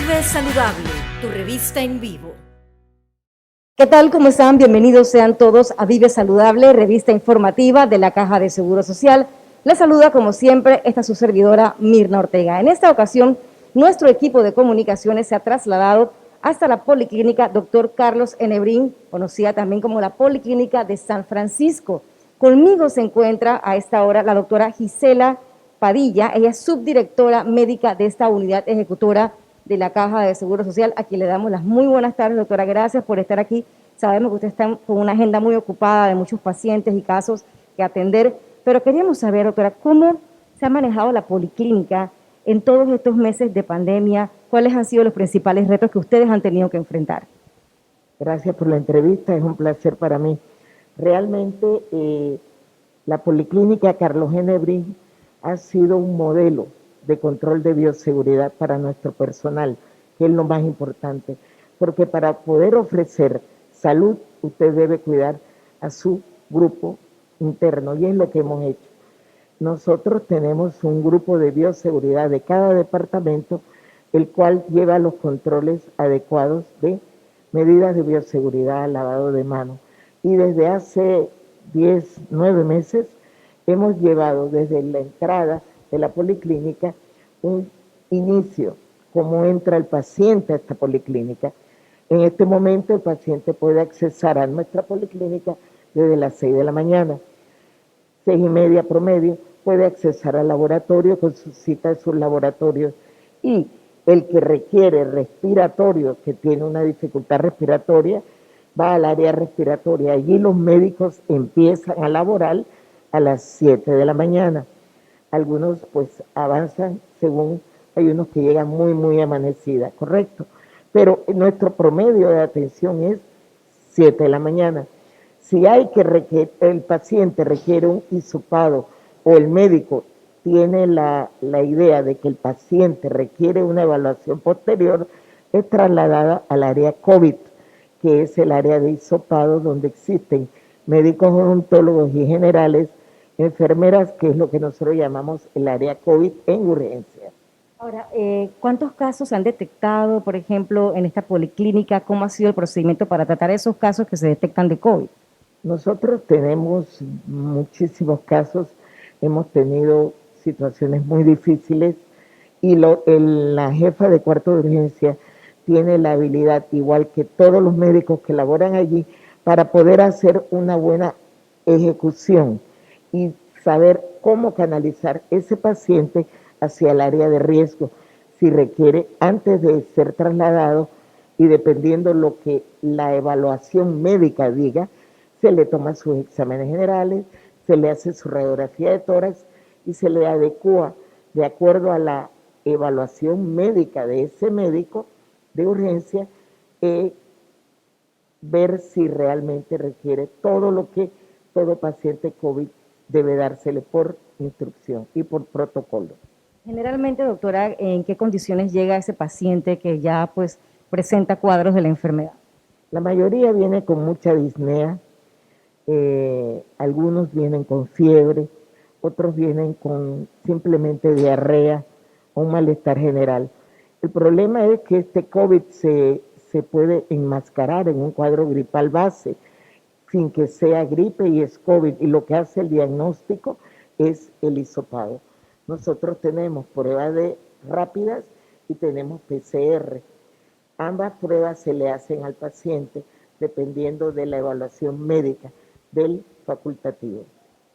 Vive Saludable, tu revista en vivo. ¿Qué tal? ¿Cómo están? Bienvenidos sean todos a Vive Saludable, revista informativa de la Caja de Seguro Social. Les saluda como siempre esta su servidora Mirna Ortega. En esta ocasión, nuestro equipo de comunicaciones se ha trasladado hasta la Policlínica Dr. Carlos Enebrín, conocida también como la Policlínica de San Francisco. Conmigo se encuentra a esta hora la doctora Gisela Padilla, ella es subdirectora médica de esta unidad ejecutora de la Caja de Seguro Social, a quien le damos las muy buenas tardes, doctora, gracias por estar aquí. Sabemos que usted está con una agenda muy ocupada de muchos pacientes y casos que atender, pero queríamos saber, doctora, ¿cómo se ha manejado la policlínica en todos estos meses de pandemia? ¿Cuáles han sido los principales retos que ustedes han tenido que enfrentar? Gracias por la entrevista, es un placer para mí. Realmente la Policlínica Carlos Enebrín ha sido un modelo de control de bioseguridad para nuestro personal, que es lo más importante, porque para poder ofrecer salud, usted debe cuidar a su grupo interno, y es lo que hemos hecho. Nosotros tenemos un grupo de bioseguridad de cada departamento, el cual lleva los controles adecuados de medidas de bioseguridad, lavado de manos, y desde hace 9 meses hemos llevado desde la entrada de la policlínica un inicio, cómo entra el paciente a esta policlínica. En este momento el paciente puede accesar a nuestra policlínica desde las 6 de la mañana, 6:30 promedio, puede accesar al laboratorio con su cita de sus laboratorios, y el que requiere respiratorio, que tiene una dificultad respiratoria, va al área respiratoria. Allí los médicos empiezan a laborar a las 7 de la mañana. Algunos pues avanzan según, hay unos que llegan muy amanecida, correcto. Pero nuestro promedio de atención es 7 de la mañana. Si hay que el paciente requiere un hisopado o el médico tiene la idea de que el paciente requiere una evaluación posterior, es trasladada al área COVID, que es el área de hisopado donde existen médicos odontólogos y generales, enfermeras, que es lo que nosotros llamamos el área COVID en urgencia. Ahora, ¿cuántos casos se han detectado, por ejemplo, en esta policlínica? ¿Cómo ha sido el procedimiento para tratar esos casos que se detectan de COVID? Nosotros tenemos muchísimos casos, hemos tenido situaciones muy difíciles, y la jefa de cuarto de urgencia tiene la habilidad, igual que todos los médicos que laboran allí, para poder hacer una buena ejecución y saber cómo canalizar ese paciente hacia el área de riesgo, si requiere, antes de ser trasladado, y dependiendo lo que la evaluación médica diga, se le toma sus exámenes generales, se le hace su radiografía de tórax y se le adecua de acuerdo a la evaluación médica de ese médico de urgencia, ver si realmente requiere todo lo que todo paciente COVID debe dársele por instrucción y por protocolo. Generalmente, doctora, ¿en qué condiciones llega ese paciente que ya pues presenta cuadros de la enfermedad? La mayoría viene con mucha disnea, algunos vienen con fiebre, otros vienen con simplemente diarrea o un malestar general. El problema es que este COVID se puede enmascarar en un cuadro gripal base, sin que sea gripe y es COVID, y lo que hace el diagnóstico es el hisopado. Nosotros tenemos pruebas rápidas y tenemos PCR. Ambas pruebas se le hacen al paciente dependiendo de la evaluación médica del facultativo.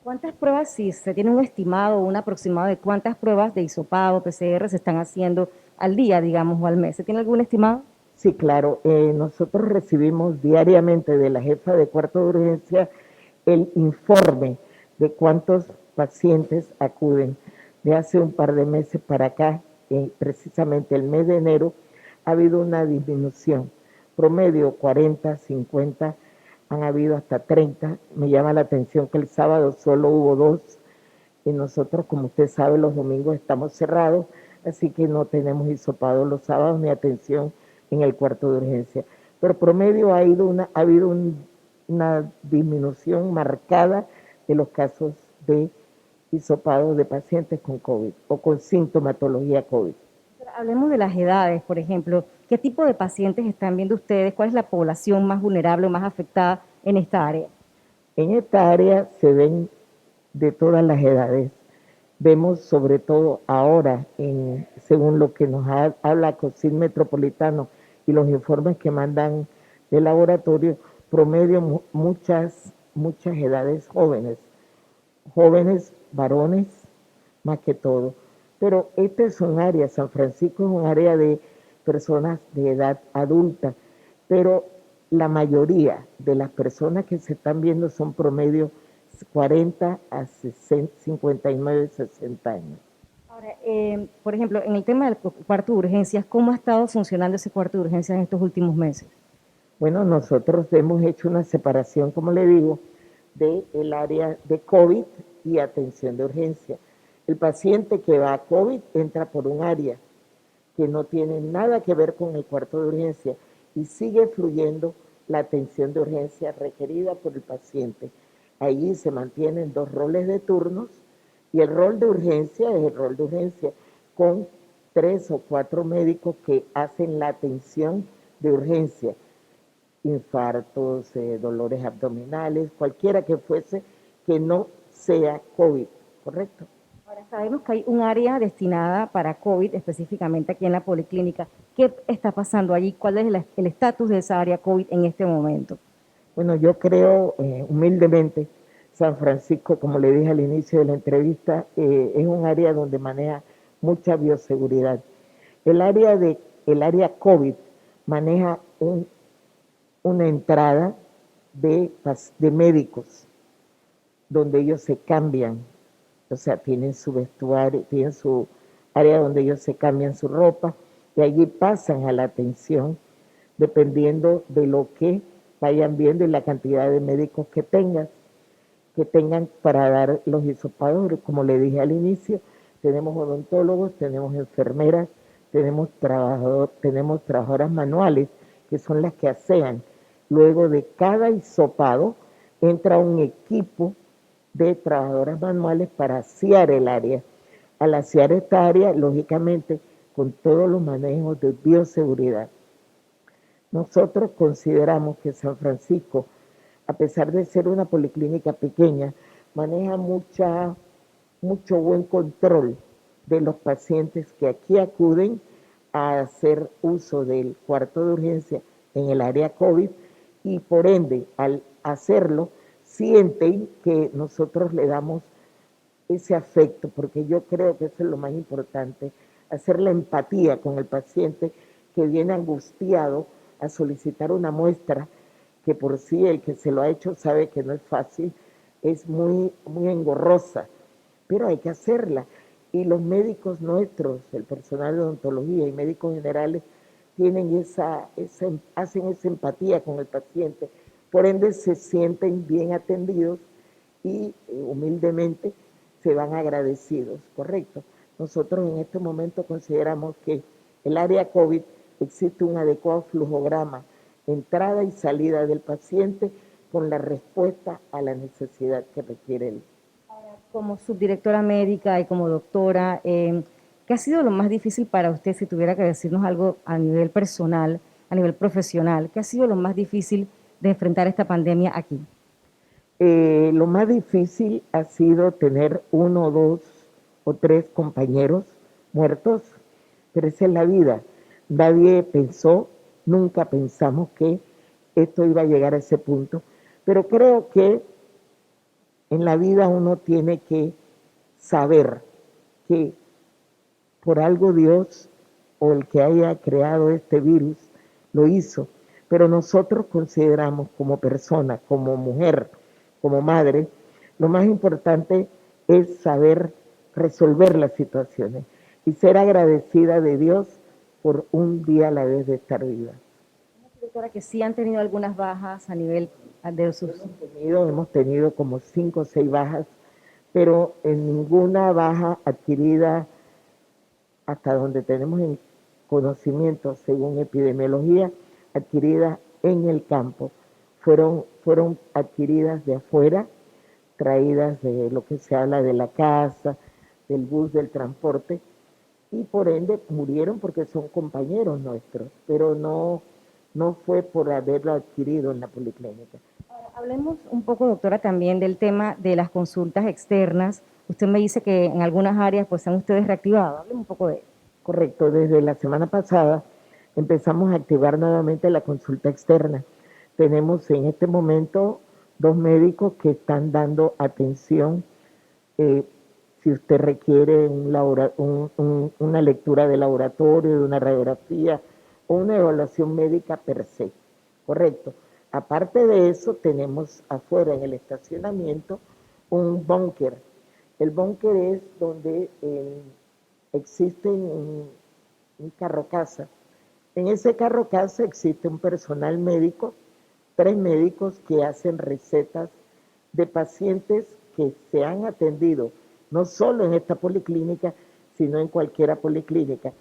¿Cuántas pruebas, si se tiene un estimado o un aproximado de cuántas pruebas de hisopado, PCR se están haciendo al día, digamos, o al mes? ¿Se tiene algún estimado? Sí, claro. Nosotros recibimos diariamente de la jefa de cuarto de urgencia el informe de cuántos pacientes acuden. De hace un par de meses para acá, precisamente el mes de enero, ha habido una disminución. Promedio 40, 50, han habido hasta 30. Me llama la atención que el sábado solo hubo 2, y nosotros, como usted sabe, los domingos estamos cerrados, así que no tenemos hisopado los sábados ni atención en el cuarto de urgencia. Pero promedio ha habido una disminución marcada de los casos de hisopado de pacientes con COVID o con sintomatología COVID. Hablemos de las edades, por ejemplo. ¿Qué tipo de pacientes están viendo ustedes? ¿Cuál es la población más vulnerable o más afectada en esta área? En esta área se ven de todas las edades. Vemos sobre todo ahora, según lo que nos habla COSID Metropolitano y los informes que mandan del laboratorio, promedio muchas edades jóvenes, varones, más que todo. Pero este es un área, San Francisco es un área de personas de edad adulta, pero la mayoría de las personas que se están viendo son promedio 40 a 60, 59, 60 años. Ahora, por ejemplo, en el tema del cuarto de urgencias, ¿cómo ha estado funcionando ese cuarto de urgencias en estos últimos meses? Bueno, nosotros hemos hecho una separación, como le digo, del área de COVID y atención de urgencia. El paciente que va a COVID entra por un área que no tiene nada que ver con el cuarto de urgencia y sigue fluyendo la atención de urgencia requerida por el paciente. Allí se mantienen dos roles de turnos y el rol de urgencia es el rol de urgencia con 3 o 4 médicos que hacen la atención de urgencia, infartos, dolores abdominales, cualquiera que fuese que no sea COVID, ¿correcto? Ahora sabemos que hay un área destinada para COVID, específicamente aquí en la policlínica. ¿Qué está pasando allí? ¿Cuál es el estatus de esa área COVID en este momento? Bueno, yo creo humildemente, San Francisco, como le dije al inicio de la entrevista, es un área donde maneja mucha bioseguridad. El área COVID maneja una entrada de médicos donde ellos se cambian, o sea, tienen su vestuario, tienen su área donde ellos se cambian su ropa y allí pasan a la atención dependiendo de lo que vayan viendo y la cantidad de médicos que tengan para dar los hisopados. Como le dije al inicio, tenemos odontólogos, tenemos enfermeras, tenemos trabajadoras manuales, que son las que asean. Luego de cada hisopado entra un equipo de trabajadoras manuales para asear el área. Al asear esta área, lógicamente, con todos los manejos de bioseguridad. Nosotros consideramos que San Francisco, a pesar de ser una policlínica pequeña, maneja mucho buen control de los pacientes que aquí acuden a hacer uso del cuarto de urgencia en el área COVID y por ende, al hacerlo, sienten que nosotros le damos ese afecto, porque yo creo que eso es lo más importante, hacer la empatía con el paciente que viene angustiado a solicitar una muestra, que por sí el que se lo ha hecho sabe que no es fácil, es muy engorrosa, pero hay que hacerla. Y los médicos nuestros, el personal de odontología y médicos generales, tienen hacen esa empatía con el paciente, por ende se sienten bien atendidos y humildemente se van agradecidos, ¿correcto? Nosotros en este momento consideramos que el área COVID existe un adecuado flujograma, entrada y salida del paciente con la respuesta a la necesidad que requiere él. Como subdirectora médica y como doctora, ¿qué ha sido lo más difícil para usted si tuviera que decirnos algo a nivel personal, a nivel profesional? ¿Qué ha sido lo más difícil de enfrentar esta pandemia aquí? Lo más difícil ha sido tener 1, 2 o 3 compañeros muertos, pero esa es la vida. Nadie pensó, nunca pensamos que esto iba a llegar a ese punto, pero creo que en la vida uno tiene que saber que por algo Dios o el que haya creado este virus lo hizo, pero nosotros consideramos como persona, como mujer, como madre, lo más importante es saber resolver las situaciones y ser agradecida de Dios por un día a la vez de estar viva. Doctora, que sí han tenido algunas bajas a nivel de sus... Hemos tenido como 5 o 6 bajas, pero en ninguna baja adquirida hasta donde tenemos el conocimiento, según epidemiología, adquirida en el campo. Fueron adquiridas de afuera, traídas de lo que se habla de la casa, del bus, del transporte, y por ende murieron porque son compañeros nuestros, pero no fue por haberlo adquirido en la policlínica. Hablemos un poco, doctora, también del tema de las consultas externas. Usted me dice que en algunas áreas pues han ustedes reactivado. Hablemos un poco de ello. Correcto, desde la semana pasada empezamos a activar nuevamente la consulta externa. Tenemos en este momento 2 médicos que están dando atención. Si usted requiere una lectura de laboratorio, de una radiografía o una evaluación médica per se, correcto. Aparte de eso, tenemos afuera en el estacionamiento un búnker. El búnker es donde existe un carro casa. En ese carro casa existe un personal médico, 3 médicos que hacen recetas de pacientes que se han atendido no solo en esta policlínica, sino en cualquiera policlínica,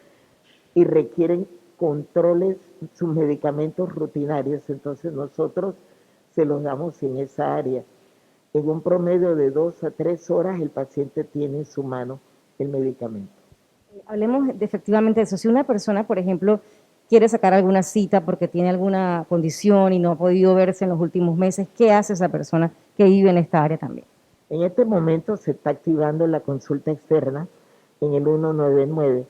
y requieren controles, sus medicamentos rutinarios, entonces nosotros se los damos en esa área. En un promedio de 2 a 3 horas el paciente tiene en su mano el medicamento. Hablemos efectivamente de eso. Si una persona, por ejemplo, quiere sacar alguna cita porque tiene alguna condición y no ha podido verse en los últimos meses, ¿qué hace esa persona que vive en esta área también? En este momento se está activando la consulta externa en el 199,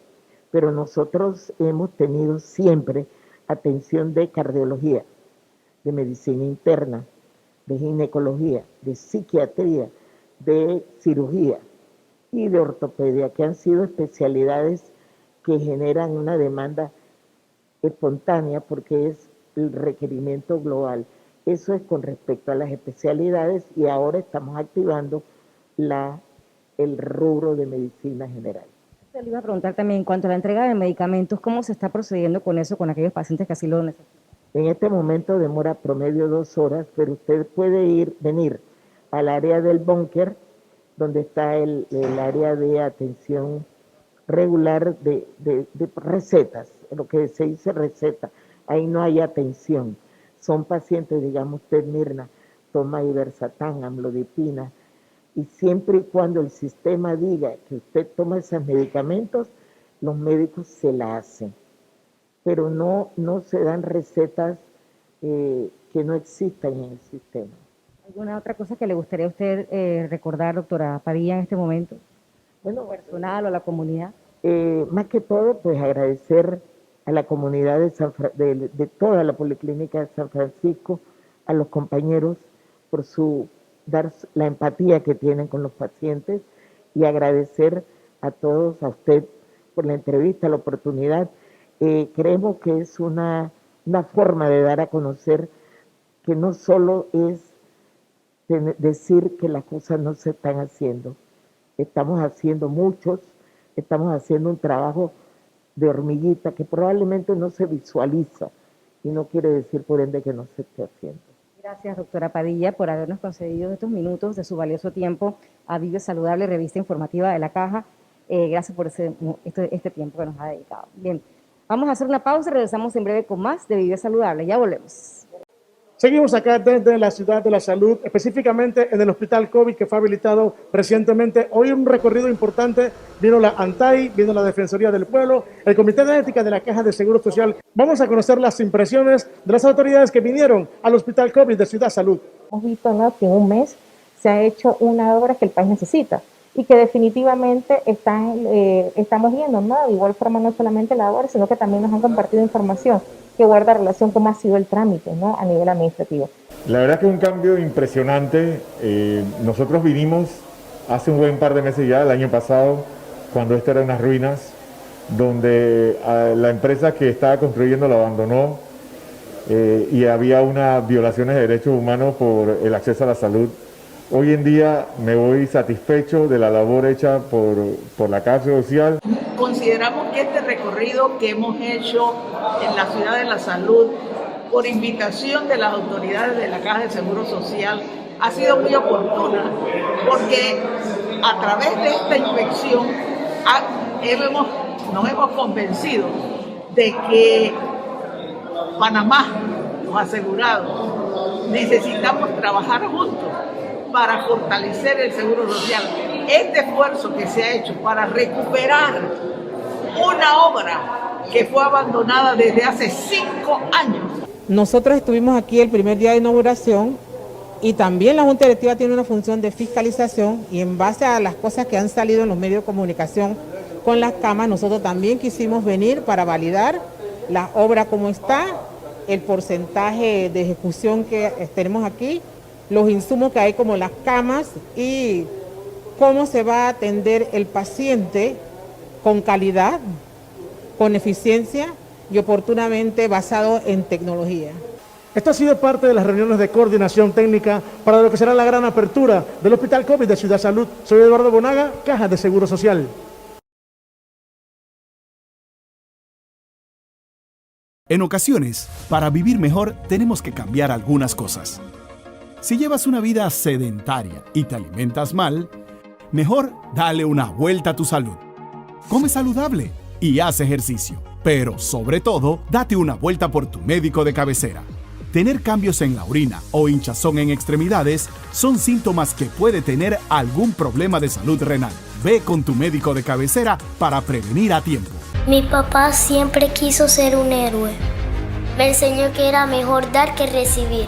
pero nosotros hemos tenido siempre atención de cardiología, de medicina interna, de ginecología, de psiquiatría, de cirugía y de ortopedia, que han sido especialidades que generan una demanda espontánea porque es el requerimiento global. Eso es con respecto a las especialidades y ahora estamos activando el rubro de medicina general. Le iba a preguntar también en cuanto a la entrega de medicamentos, ¿cómo se está procediendo con eso, con aquellos pacientes que así lo necesitan? En este momento demora promedio 2 horas, pero usted puede venir al área del búnker, donde está el área de atención regular de recetas, lo que se dice receta. Ahí no hay atención. Son pacientes, digamos usted, Mirna, toma iversatán, amlodipina, y siempre y cuando el sistema diga que usted toma esos medicamentos, los médicos se la hacen. Pero no se dan recetas que no existan en el sistema. ¿Alguna otra cosa que le gustaría a usted recordar, doctora Padilla, en este momento? Bueno, personal o a la comunidad. Más que todo, pues agradecer a la comunidad de toda la Policlínica de San Francisco, a los compañeros por dar la empatía que tienen con los pacientes y agradecer a todos, a usted por la entrevista, la oportunidad. Creemos que es una forma de dar a conocer que no solo es decir que las cosas no se están haciendo. Estamos haciendo muchos, estamos haciendo un trabajo de hormiguita que probablemente no se visualiza y no quiere decir por ende que no se esté haciendo. Gracias, doctora Padilla, por habernos concedido estos minutos de su valioso tiempo a Vive Saludable, revista informativa de La Caja. Gracias por este tiempo que nos ha dedicado. Bien, vamos a hacer una pausa y regresamos en breve con más de Vive Saludable. Ya volvemos. Seguimos acá desde la Ciudad de la Salud, específicamente en el Hospital COVID que fue habilitado recientemente. Hoy un recorrido importante, vino la ANTAI, vino la Defensoría del Pueblo, el Comité de Ética de la Caja de Seguro Social. Vamos a conocer las impresiones de las autoridades que vinieron al Hospital COVID de Ciudad Salud. Hemos visto, ¿no?, que en un mes se ha hecho una obra que el país necesita y que definitivamente estamos viendo, ¿no? De igual forma no solamente la obra, sino que también nos han compartido información que guarda relación con cómo ha sido el trámite, ¿no?, a nivel administrativo. La verdad que es un cambio impresionante. Nosotros vinimos hace un buen par de meses ya, el año pasado, cuando esto era unas ruinas, donde la empresa que estaba construyendo lo abandonó y había unas violaciones de derechos humanos por el acceso a la salud. Hoy en día me voy satisfecho de la labor hecha por la Caja Social. Consideramos que este recorrido que hemos hecho en la Ciudad de la Salud, por invitación de las autoridades de la Caja de Seguro Social, ha sido muy oportuna, porque a través de esta inspección nos hemos convencido de que Panamá, los asegurados, necesitamos trabajar juntos para fortalecer el seguro social. Este esfuerzo que se ha hecho para recuperar una obra que fue abandonada desde hace 5 años. Nosotros estuvimos aquí el primer día de inauguración y también la Junta Directiva tiene una función de fiscalización y en base a las cosas que han salido en los medios de comunicación con las camas, nosotros también quisimos venir para validar la obra como está, el porcentaje de ejecución que tenemos aquí, los insumos que hay como las camas y cómo se va a atender el paciente con calidad, con eficiencia y oportunamente basado en tecnología. Esto ha sido parte de las reuniones de coordinación técnica para lo que será la gran apertura del Hospital COVID de Ciudad Salud. Soy Eduardo Bonaga, Caja de Seguro Social. En ocasiones, para vivir mejor, tenemos que cambiar algunas cosas. Si llevas una vida sedentaria y te alimentas mal, mejor dale una vuelta a tu salud. Come saludable y haz ejercicio. Pero, sobre todo, date una vuelta por tu médico de cabecera. Tener cambios en la orina o hinchazón en extremidades son síntomas que puede tener algún problema de salud renal. Ve con tu médico de cabecera para prevenir a tiempo. Mi papá siempre quiso ser un héroe. Me enseñó que era mejor dar que recibir,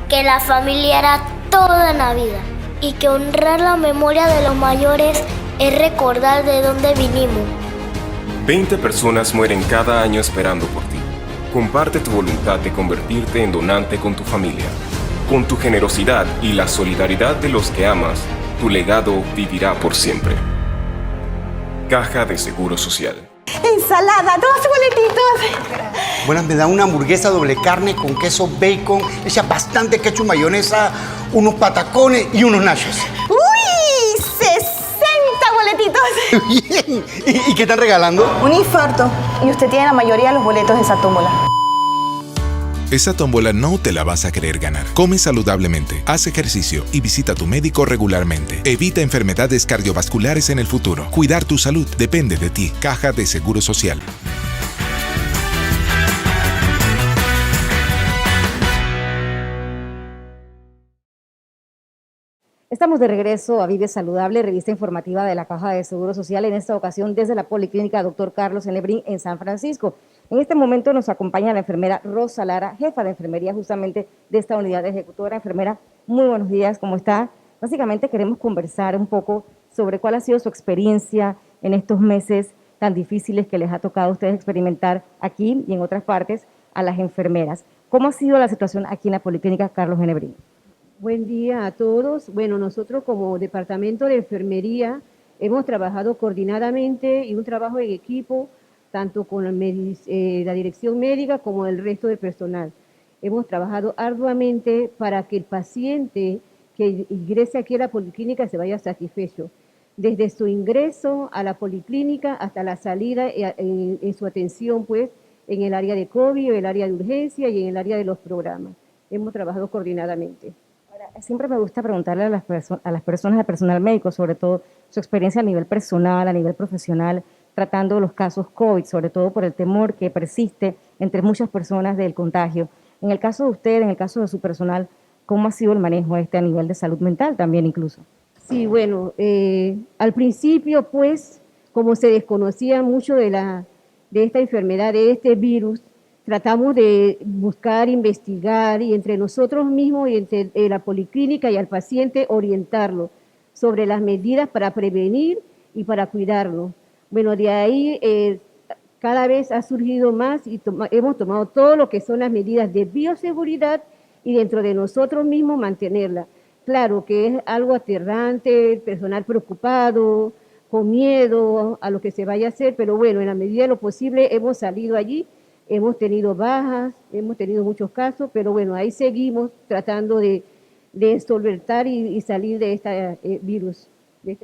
que la familia era toda en la vida y que honrar la memoria de los mayores es recordar de dónde vinimos. 20 personas mueren cada año esperando por ti. Comparte tu voluntad de convertirte en donante con tu familia. Con tu generosidad y la solidaridad de los que amas, tu legado vivirá por siempre. Caja de Seguro Social. Ensalada, 2 boletitos. Bueno, me da una hamburguesa doble carne con queso bacon, echa bastante ketchup, mayonesa, unos patacones y unos nachos. ¡Uy! 60 boletitos. Bien. ¿Y qué están regalando? Un infarto. Y usted tiene la mayoría de los boletos de esa tómbola. Esa tómbola no te la vas a querer ganar. Come saludablemente, haz ejercicio y visita a tu médico regularmente. Evita enfermedades cardiovasculares en el futuro. Cuidar tu salud depende de ti. Caja de Seguro Social. Estamos de regreso a Vive Saludable, revista informativa de la Caja de Seguro Social, en esta ocasión desde la Policlínica Dr. Carlos Henebrín en San Francisco. En este momento nos acompaña la enfermera Rosa Lara, jefa de enfermería justamente de esta unidad ejecutora. Enfermera, muy buenos días, ¿cómo está? Básicamente queremos conversar un poco sobre cuál ha sido su experiencia en estos meses tan difíciles que les ha tocado a ustedes experimentar aquí y en otras partes a las enfermeras. ¿Cómo ha sido la situación aquí en la Policlínica Carlos Henebrín? Buen día a todos. Bueno, nosotros como Departamento de Enfermería hemos trabajado coordinadamente y un trabajo en equipo, tanto con la dirección médica como el resto del personal. Hemos trabajado arduamente para que el paciente que ingrese aquí a la policlínica se vaya satisfecho. Desde su ingreso a la policlínica hasta la salida en su atención, pues, en el área de COVID, en el área de urgencia y en el área de los programas. Hemos trabajado coordinadamente. Siempre me gusta preguntarle a las personas, al personal médico, sobre todo su experiencia a nivel personal, a nivel profesional, tratando los casos COVID, sobre todo por el temor que persiste entre muchas personas del contagio. En el caso de usted, en el caso de su personal, ¿cómo ha sido el manejo a nivel de salud mental también incluso? Sí, bueno, al principio, pues, como se desconocía mucho de esta enfermedad, de este virus, tratamos de buscar, investigar y entre nosotros mismos y entre la policlínica y al paciente orientarlo sobre las medidas para prevenir y para cuidarlo. Bueno, de ahí cada vez ha surgido más y hemos tomado todo lo que son las medidas de bioseguridad y dentro de nosotros mismos mantenerla. Claro que es algo aterrante, el personal preocupado, con miedo a lo que se vaya a hacer, pero bueno, en la medida de lo posible hemos salido allí. Hemos tenido bajas, hemos tenido muchos casos, pero bueno, ahí seguimos tratando de solventar y salir de este virus. ¿Cómo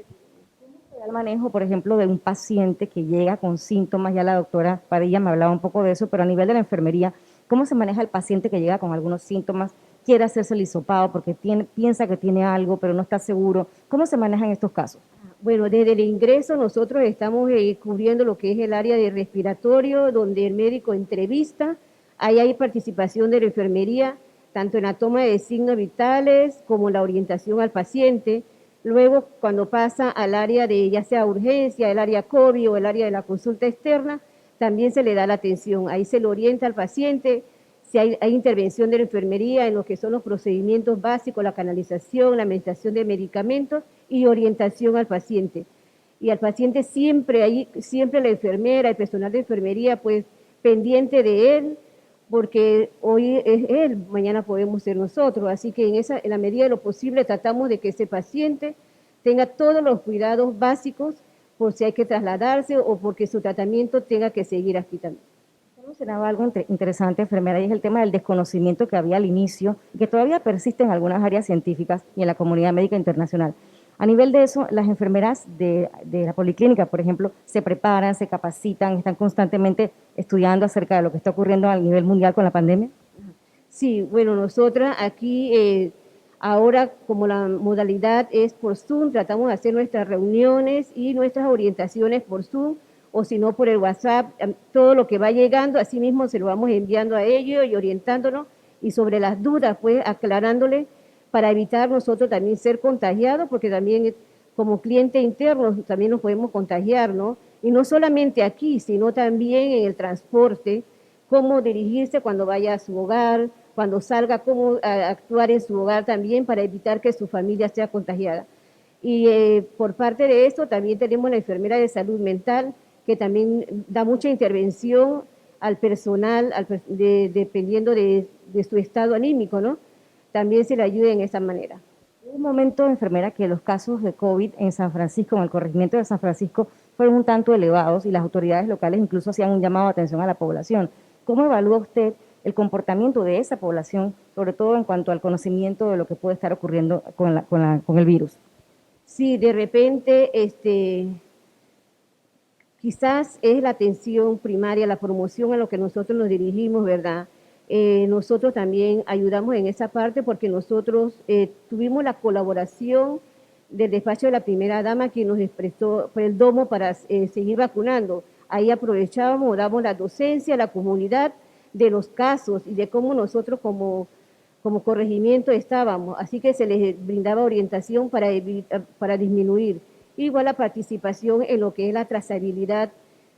se da el manejo, por ejemplo, de un paciente que llega con síntomas? Ya la doctora Padilla me hablaba un poco de eso, pero a nivel de la enfermería, ¿cómo se maneja el paciente que llega con algunos síntomas, quiere hacerse el hisopado porque piensa que tiene algo, pero no está seguro? ¿Cómo se manejan estos casos? Bueno, desde el ingreso nosotros estamos cubriendo lo que es el área de respiratorio, donde el médico entrevista. Ahí hay participación de la enfermería, tanto en la toma de signos vitales como la orientación al paciente. Luego, cuando pasa al área de ya sea urgencia, el área COVID o el área de la consulta externa, también se le da la atención. Ahí se le orienta al paciente, si hay intervención de la enfermería en lo que son los procedimientos básicos, la canalización, la administración de medicamentos y orientación al paciente. Y al paciente siempre la enfermera, el personal de enfermería, pues pendiente de él, porque hoy es él, mañana podemos ser nosotros. Así que en la medida de lo posible tratamos de que ese paciente tenga todos los cuidados básicos por si hay que trasladarse o porque su tratamiento tenga que seguir aquí también. Usted mencionaba algo interesante, enfermera, y es el tema del desconocimiento que había al inicio, que todavía persiste en algunas áreas científicas y en la comunidad médica internacional. A nivel de eso, las enfermeras de la policlínica, por ejemplo, se preparan, se capacitan, están constantemente estudiando acerca de lo que está ocurriendo a nivel mundial con la pandemia. Sí, bueno, nosotras aquí, ahora como la modalidad es por Zoom, tratamos de hacer nuestras reuniones y nuestras orientaciones por Zoom, o si no por el WhatsApp, todo lo que va llegando, así mismo se lo vamos enviando a ellos y orientándonos, y sobre las dudas, pues aclarándole, para evitar nosotros también ser contagiados, porque también como cliente interno también nos podemos contagiar, ¿no? Y no solamente aquí, sino también en el transporte, cómo dirigirse cuando vaya a su hogar, cuando salga, cómo actuar en su hogar también para evitar que su familia sea contagiada. Y por parte de esto también tenemos la enfermera de salud mental, que también da mucha intervención al personal, dependiendo de su estado anímico, ¿no? También se le ayude en esa manera. Hubo un momento, enfermera, que los casos de COVID en San Francisco, en el corregimiento de San Francisco, fueron un tanto elevados y las autoridades locales incluso hacían un llamado de atención a la población. ¿Cómo evalúa usted el comportamiento de esa población, sobre todo en cuanto al conocimiento de lo que puede estar ocurriendo con el virus? Sí, de repente, quizás es la atención primaria, la promoción a lo que nosotros nos dirigimos, ¿verdad? Nosotros también ayudamos en esa parte porque nosotros tuvimos la colaboración del despacho de la primera dama que nos prestó el domo para seguir vacunando. Ahí aprovechábamos, damos la docencia a la comunidad de los casos y de cómo nosotros como corregimiento estábamos. Así que se les brindaba orientación para disminuir. Igual la participación en lo que es la trazabilidad,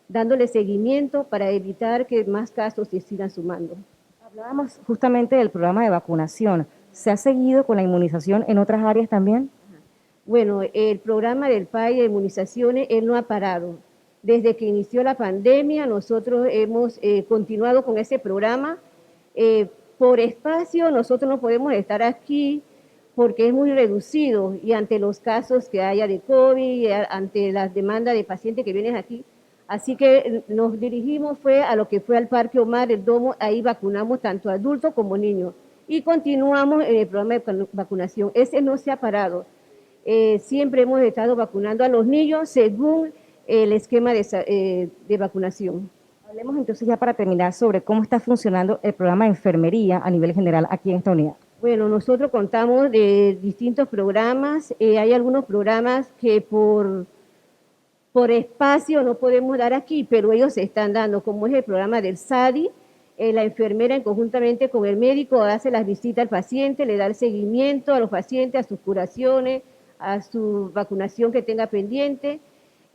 dándole seguimiento para evitar que más casos se sigan sumando. Hablábamos justamente del programa de vacunación. ¿Se ha seguido con la inmunización en otras áreas también? Bueno, el programa del PAI de inmunizaciones, él no ha parado. Desde que inició la pandemia, nosotros hemos continuado con ese programa. Por espacio, nosotros no podemos estar aquí porque es muy reducido y ante los casos que haya de COVID, ante las demandas de pacientes que vienen aquí. Así que nos dirigimos a lo que fue al Parque Omar, el Domo, ahí vacunamos tanto adultos como niños. Y continuamos en el programa de vacunación. Ese no se ha parado. Siempre hemos estado vacunando a los niños según el esquema de vacunación. Hablemos entonces ya para terminar sobre cómo está funcionando el programa de enfermería a nivel general aquí en esta unidad. Bueno, nosotros contamos de distintos programas. Hay algunos programas que por espacio no podemos dar aquí, pero ellos se están dando, como es el programa del SADI. La enfermera conjuntamente con el médico hace las visitas al paciente, le da el seguimiento a los pacientes, a sus curaciones, a su vacunación que tenga pendiente.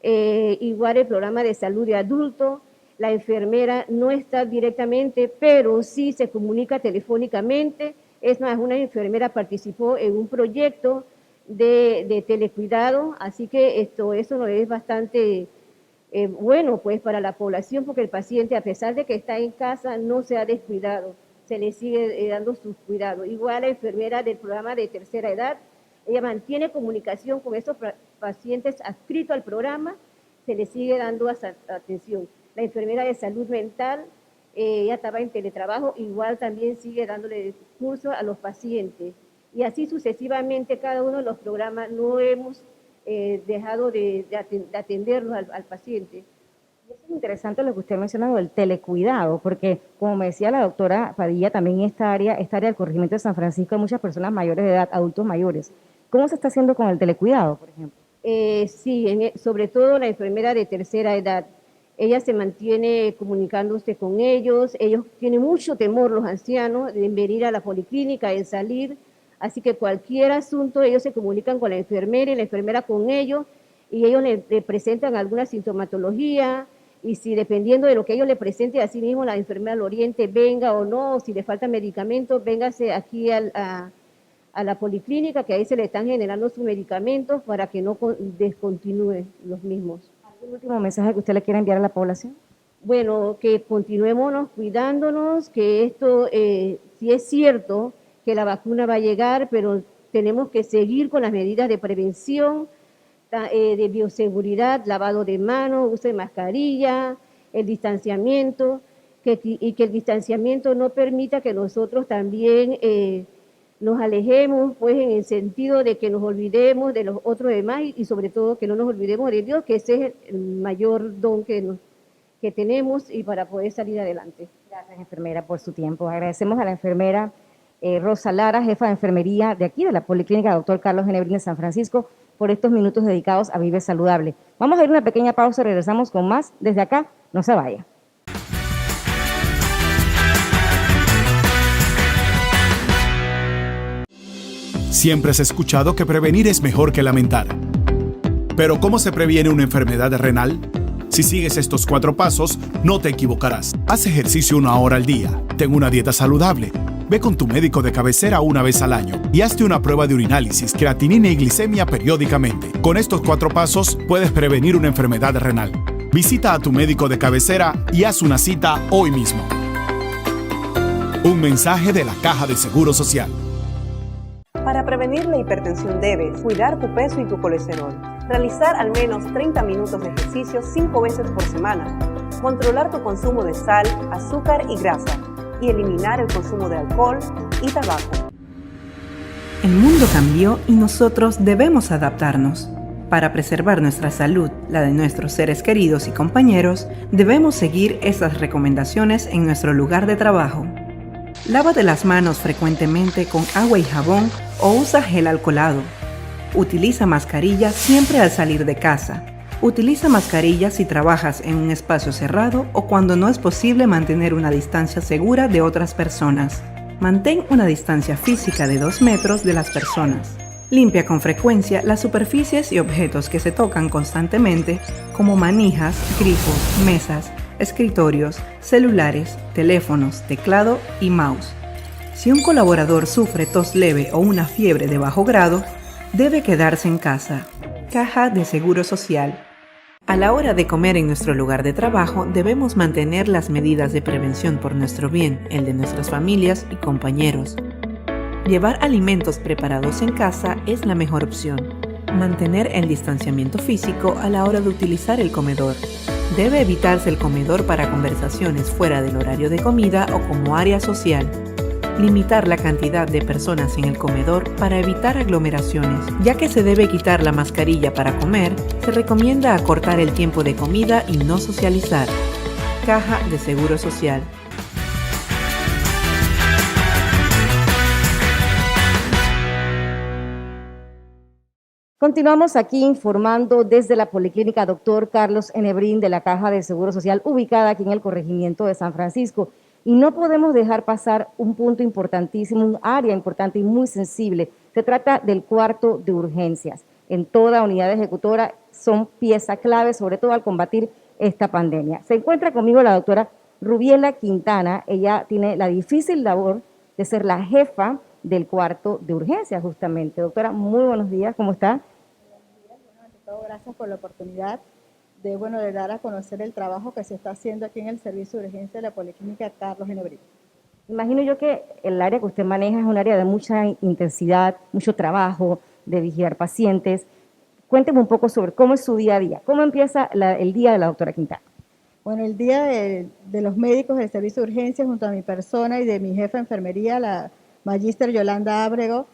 Igual el programa de salud de adultos, la enfermera no está directamente, pero sí se comunica telefónicamente. Es más, una enfermera participó en un proyecto de telecuidado, así que eso no es bastante bueno pues para la población, porque el paciente, a pesar de que está en casa, no se ha descuidado, se le sigue dando sus cuidados. Igual la enfermera del programa de tercera edad, ella mantiene comunicación con esos pacientes adscritos al programa, se le sigue dando atención. La enfermera de salud mental, ella estaba en teletrabajo, igual también sigue dándole curso a los pacientes. Y así sucesivamente cada uno de los programas no hemos dejado de atenderlos al paciente. Es interesante lo que usted ha mencionado del telecuidado, porque como me decía la doctora Padilla, también en esta área del corregimiento de San Francisco hay muchas personas mayores de edad, adultos mayores. ¿Cómo se está haciendo con el telecuidado, por ejemplo? Sí, sobre todo la enfermera de tercera edad. Ella se mantiene comunicándose con ellos. Ellos tienen mucho temor, los ancianos, en venir a la policlínica, en salir Así que cualquier asunto, ellos se comunican con la enfermera y la enfermera con ellos, y ellos le presentan alguna sintomatología, y si dependiendo de lo que ellos le presenten, así mismo la enfermera lo oriente, venga o no, si le falta medicamentos, véngase aquí a la policlínica, que ahí se le están generando sus medicamentos para que no descontinúen los mismos. ¿Algún último mensaje que usted le quiera enviar a la población? Bueno, que continuemos cuidándonos, que esto sí es cierto que la vacuna va a llegar, pero tenemos que seguir con las medidas de prevención, de bioseguridad, lavado de manos, uso de mascarilla, el distanciamiento, y que el distanciamiento no permita que nosotros también nos alejemos, pues en el sentido de que nos olvidemos de los otros demás y sobre todo que no nos olvidemos de Dios, que ese es el mayor don que tenemos y para poder salir adelante. Gracias, enfermera, por su tiempo. Agradecemos a la enfermera Rosa Lara, jefa de enfermería de aquí, de la Policlínica Dr. Carlos Genebrín de San Francisco, por estos minutos dedicados a Vive Saludable. Vamos a ir a una pequeña pausa y regresamos con más desde acá. No se vaya. Siempre has escuchado que prevenir es mejor que lamentar. Pero ¿cómo se previene una enfermedad renal? Si sigues estos 4 pasos, no te equivocarás. Haz ejercicio 1 hora al día. Ten una dieta saludable. Ve con tu médico de cabecera 1 vez al año y hazte una prueba de urinálisis, creatinina y glicemia periódicamente. Con estos 4 pasos puedes prevenir una enfermedad renal. Visita a tu médico de cabecera y haz una cita hoy mismo. Un mensaje de la Caja de Seguro Social. Para prevenir la hipertensión debes cuidar tu peso y tu colesterol, realizar al menos 30 minutos de ejercicio 5 veces por semana, controlar tu consumo de sal, azúcar y grasa, y eliminar el consumo de alcohol y tabaco. El mundo cambió y nosotros debemos adaptarnos. Para preservar nuestra salud, la de nuestros seres queridos y compañeros, debemos seguir esas recomendaciones en nuestro lugar de trabajo. Lávate las manos frecuentemente con agua y jabón o usa gel alcoholado. Utiliza mascarilla siempre al salir de casa. Utiliza mascarilla si trabajas en un espacio cerrado o cuando no es posible mantener una distancia segura de otras personas. Mantén una distancia física de 2 metros de las personas. Limpia con frecuencia las superficies y objetos que se tocan constantemente, como manijas, grifos, mesas, escritorios, celulares, teléfonos, teclado y mouse. Si un colaborador sufre tos leve o una fiebre de bajo grado, debe quedarse en casa. Caja de Seguro Social. A la hora de comer en nuestro lugar de trabajo, debemos mantener las medidas de prevención por nuestro bien, el de nuestras familias y compañeros. Llevar alimentos preparados en casa es la mejor opción. Mantener el distanciamiento físico a la hora de utilizar el comedor. Debe evitarse el comedor para conversaciones fuera del horario de comida o como área social. Limitar la cantidad de personas en el comedor para evitar aglomeraciones. Ya que se debe quitar la mascarilla para comer, se recomienda acortar el tiempo de comida y no socializar. Caja de Seguro Social. Continuamos aquí informando desde la Policlínica Dr. Carlos Genebrín de la Caja de Seguro Social, ubicada aquí en el corregimiento de San Francisco. Y no podemos dejar pasar un punto importantísimo, un área importante y muy sensible. Se trata del cuarto de urgencias. En toda unidad ejecutora son pieza clave, sobre todo al combatir esta pandemia. Se encuentra conmigo la doctora Rubiela Quintana. Ella tiene la difícil labor de ser la jefa del cuarto de urgencias, justamente. Doctora, muy buenos días, ¿cómo está? Gracias por la oportunidad de dar a conocer el trabajo que se está haciendo aquí en el Servicio de Urgencia de la Policlínica Carlos Genebrín. Imagino yo que el área que usted maneja es un área de mucha intensidad, mucho trabajo, de vigilar pacientes. Cuénteme un poco sobre cómo es su día a día. ¿Cómo empieza el día de la doctora Quintana? Bueno, el día de los médicos del Servicio de Urgencia junto a mi persona y de mi jefa de enfermería, la magíster Yolanda Ábrego,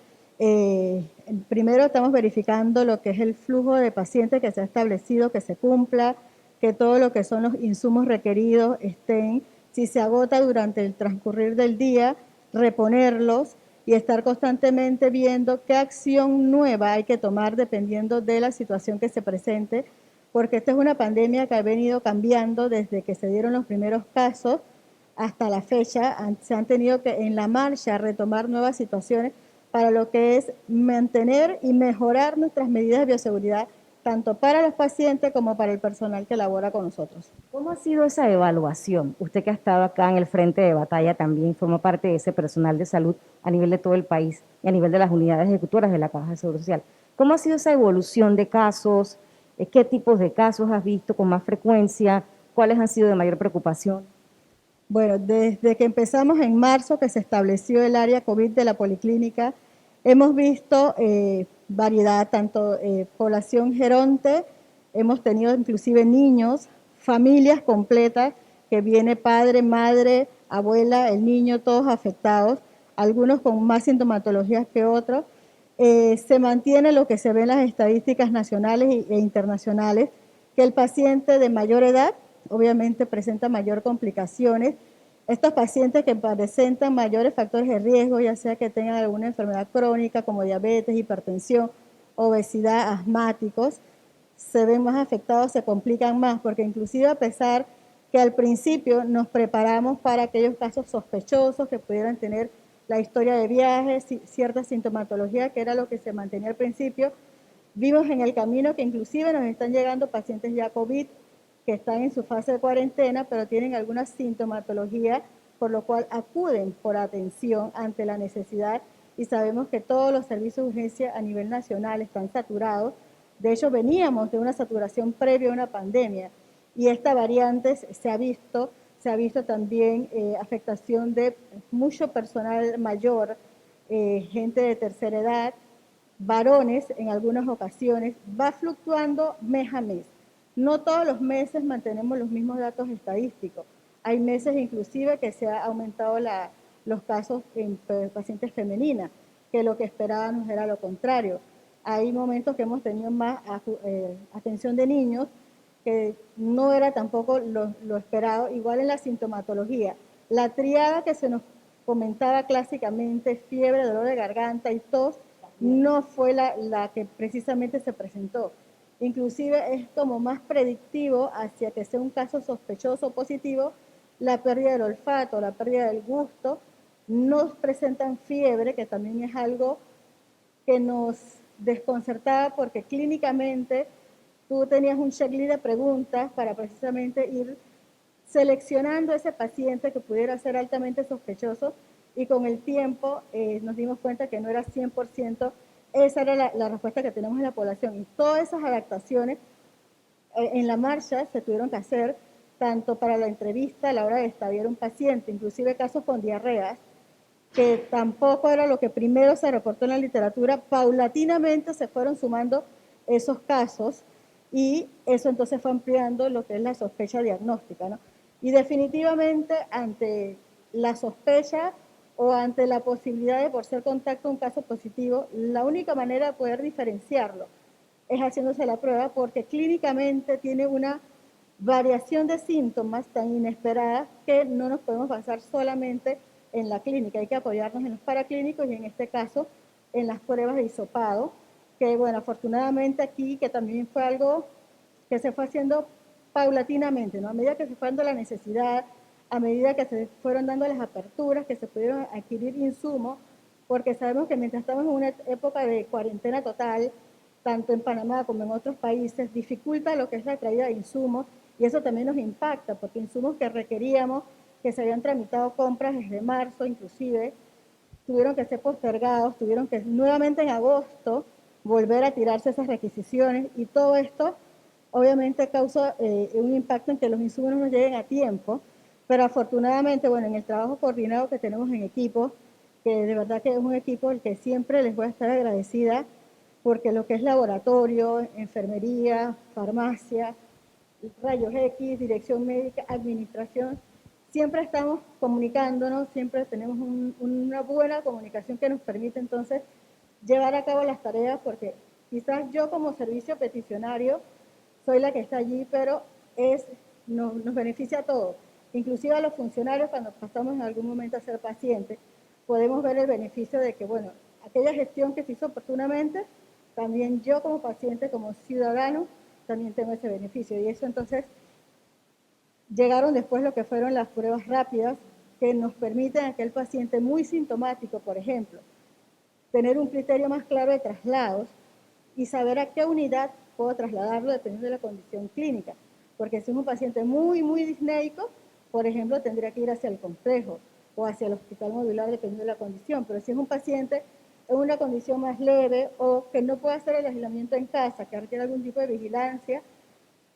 primero estamos verificando lo que es el flujo de pacientes que se ha establecido, que se cumpla, que todo lo que son los insumos requeridos estén. Si se agota durante el transcurrir del día, reponerlos y estar constantemente viendo qué acción nueva hay que tomar dependiendo de la situación que se presente, porque esta es una pandemia que ha venido cambiando desde que se dieron los primeros casos hasta la fecha. Se han tenido que en la marcha retomar nuevas situaciones para lo que es mantener y mejorar nuestras medidas de bioseguridad, tanto para los pacientes como para el personal que labora con nosotros. ¿Cómo ha sido esa evaluación? Usted que ha estado acá en el frente de batalla también forma parte de ese personal de salud a nivel de todo el país y a nivel de las unidades ejecutoras de la Caja de Seguro Social. ¿Cómo ha sido esa evolución de casos? ¿Qué tipos de casos has visto con más frecuencia? ¿Cuáles han sido de mayor preocupación? Bueno, desde que empezamos en marzo, que se estableció el área COVID de la policlínica, hemos visto variedad, tanto población geronte, hemos tenido inclusive niños, familias completas, que viene padre, madre, abuela, el niño, todos afectados, algunos con más sintomatologías que otros. Se mantiene lo que se ve en las estadísticas nacionales e internacionales, que el paciente de mayor edad obviamente presenta mayor complicaciones. Estos pacientes que presentan mayores factores de riesgo, ya sea que tengan alguna enfermedad crónica como diabetes, hipertensión, obesidad, asmáticos, se ven más afectados, se complican más, porque inclusive a pesar que al principio nos preparamos para aquellos casos sospechosos que pudieran tener la historia de viajes, cierta sintomatología, que era lo que se mantenía al principio, vimos en el camino que inclusive nos están llegando pacientes ya COVID, que están en su fase de cuarentena, pero tienen alguna sintomatología, por lo cual acuden por atención ante la necesidad, y sabemos que todos los servicios de urgencia a nivel nacional están saturados. De hecho, veníamos de una saturación previa a una pandemia, y esta variante se ha visto también afectación de mucho personal mayor, gente de tercera edad, varones en algunas ocasiones, va fluctuando mes a mes. No todos los meses mantenemos los mismos datos estadísticos. Hay meses inclusive que se ha aumentado los casos en pacientes femeninas, que lo que esperábamos era lo contrario. Hay momentos que hemos tenido más atención de niños, que no era tampoco lo esperado. Igual en la sintomatología. La triada que se nos comentaba clásicamente, fiebre, dolor de garganta y tos, no fue la que precisamente se presentó. Inclusive es como más predictivo hacia que sea un caso sospechoso o positivo, la pérdida del olfato, la pérdida del gusto, no presentan fiebre, que también es algo que nos desconcertaba, porque clínicamente tú tenías un checklist de preguntas para precisamente ir seleccionando ese paciente que pudiera ser altamente sospechoso, y con el tiempo nos dimos cuenta que no era 100%. Esa era la respuesta que tenemos en la población, y todas esas adaptaciones en la marcha se tuvieron que hacer, tanto para la entrevista a la hora de establecer un paciente, inclusive casos con diarreas, que tampoco era lo que primero se reportó en la literatura. Paulatinamente se fueron sumando esos casos, y eso entonces fue ampliando lo que es la sospecha diagnóstica, ¿no? Y definitivamente ante la sospecha o ante la posibilidad de por ser contacto un caso positivo, la única manera de poder diferenciarlo es haciéndose la prueba, porque clínicamente tiene una variación de síntomas tan inesperada que no nos podemos basar solamente en la clínica. Hay que apoyarnos en los paraclínicos y en este caso en las pruebas de hisopado, que bueno, afortunadamente aquí, que también fue algo que se fue haciendo paulatinamente, ¿no? A medida que se fue dando la necesidad, a medida que se fueron dando las aperturas, que se pudieron adquirir insumos, porque sabemos que mientras estamos en una época de cuarentena total, tanto en Panamá como en otros países, dificulta lo que es la traída de insumos, y eso también nos impacta, porque insumos que requeríamos, que se habían tramitado compras desde marzo inclusive, tuvieron que ser postergados, tuvieron que nuevamente en agosto volver a tirarse esas requisiciones, y todo esto obviamente causa un impacto en que los insumos no nos lleguen a tiempo. Pero afortunadamente, bueno, en el trabajo coordinado que tenemos en equipo, que de verdad que es un equipo al que siempre les voy a estar agradecida, porque lo que es laboratorio, enfermería, farmacia, rayos X, dirección médica, administración, siempre estamos comunicándonos, siempre tenemos una buena comunicación que nos permite entonces llevar a cabo las tareas, porque quizás yo como servicio peticionario soy la que está allí, pero nos beneficia a todos. Inclusive a los funcionarios, cuando pasamos en algún momento a ser pacientes, podemos ver el beneficio de que, bueno, aquella gestión que se hizo oportunamente, también yo como paciente, como ciudadano, también tengo ese beneficio. Y eso entonces, llegaron después lo que fueron las pruebas rápidas, que nos permiten a aquel paciente muy sintomático, por ejemplo, tener un criterio más claro de traslados y saber a qué unidad puedo trasladarlo dependiendo de la condición clínica. Porque si es un paciente muy, muy disneico, por ejemplo, tendría que ir hacia el complejo o hacia el hospital modular dependiendo de la condición. Pero si es un paciente en una condición más leve o que no puede hacer el aislamiento en casa, que requiere algún tipo de vigilancia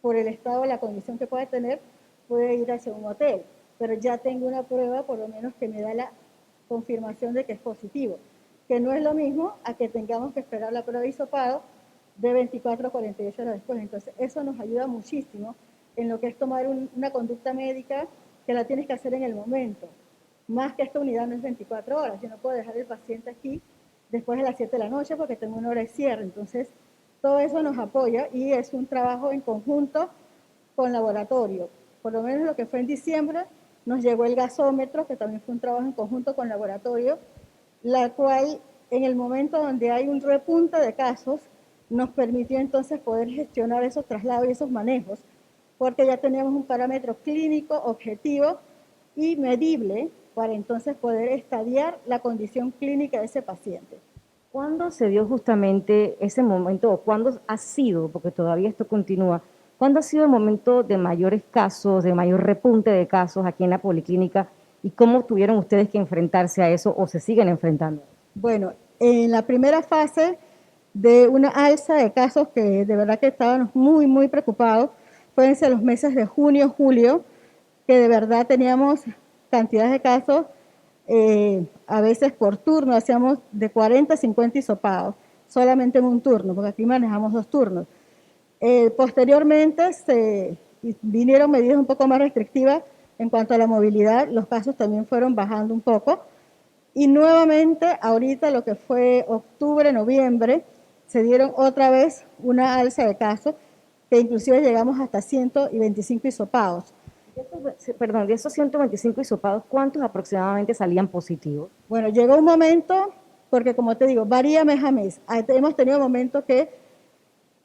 por el estado o la condición que pueda tener, puede ir hacia un hotel. Pero ya tengo una prueba, por lo menos, que me da la confirmación de que es positivo. Que no es lo mismo a que tengamos que esperar la prueba de hisopado de 24 a 48 horas después. Entonces, eso nos ayuda muchísimo en lo que es tomar una conducta médica que la tienes que hacer en el momento. Más que esta unidad no es 24 horas. Yo no puedo dejar el paciente aquí después de las 7 de la noche porque tengo una hora de cierre. Entonces, todo eso nos apoya y es un trabajo en conjunto con laboratorio. Por lo menos lo que fue en diciembre, nos llegó el gasómetro, que también fue un trabajo en conjunto con laboratorio, la cual en el momento donde hay un repunte de casos, nos permitió entonces poder gestionar esos traslados y esos manejos, porque ya teníamos un parámetro clínico objetivo y medible para entonces poder estadiar la condición clínica de ese paciente. ¿Cuándo se dio justamente ese momento, o cuándo ha sido, porque todavía esto continúa, cuándo ha sido el momento de mayores casos, de mayor repunte de casos aquí en la policlínica, y cómo tuvieron ustedes que enfrentarse a eso o se siguen enfrentando? Bueno, en la primera fase de una alza de casos que de verdad que estábamos muy, muy preocupados, fue en los meses de junio, julio, que de verdad teníamos cantidades de casos, a veces por turno, hacíamos de 40 a 50 hisopados, solamente en un turno, porque aquí manejamos 2 turnos. Posteriormente vinieron medidas un poco más restrictivas en cuanto a la movilidad, los casos también fueron bajando un poco, y nuevamente ahorita lo que fue octubre, noviembre, se dieron otra vez una alza de casos, que inclusive llegamos hasta 125 hisopados. Perdón, de esos 125 hisopados, ¿cuántos aproximadamente salían positivos? Bueno, llegó un momento, porque como te digo, varía mes a mes. Hemos tenido momentos que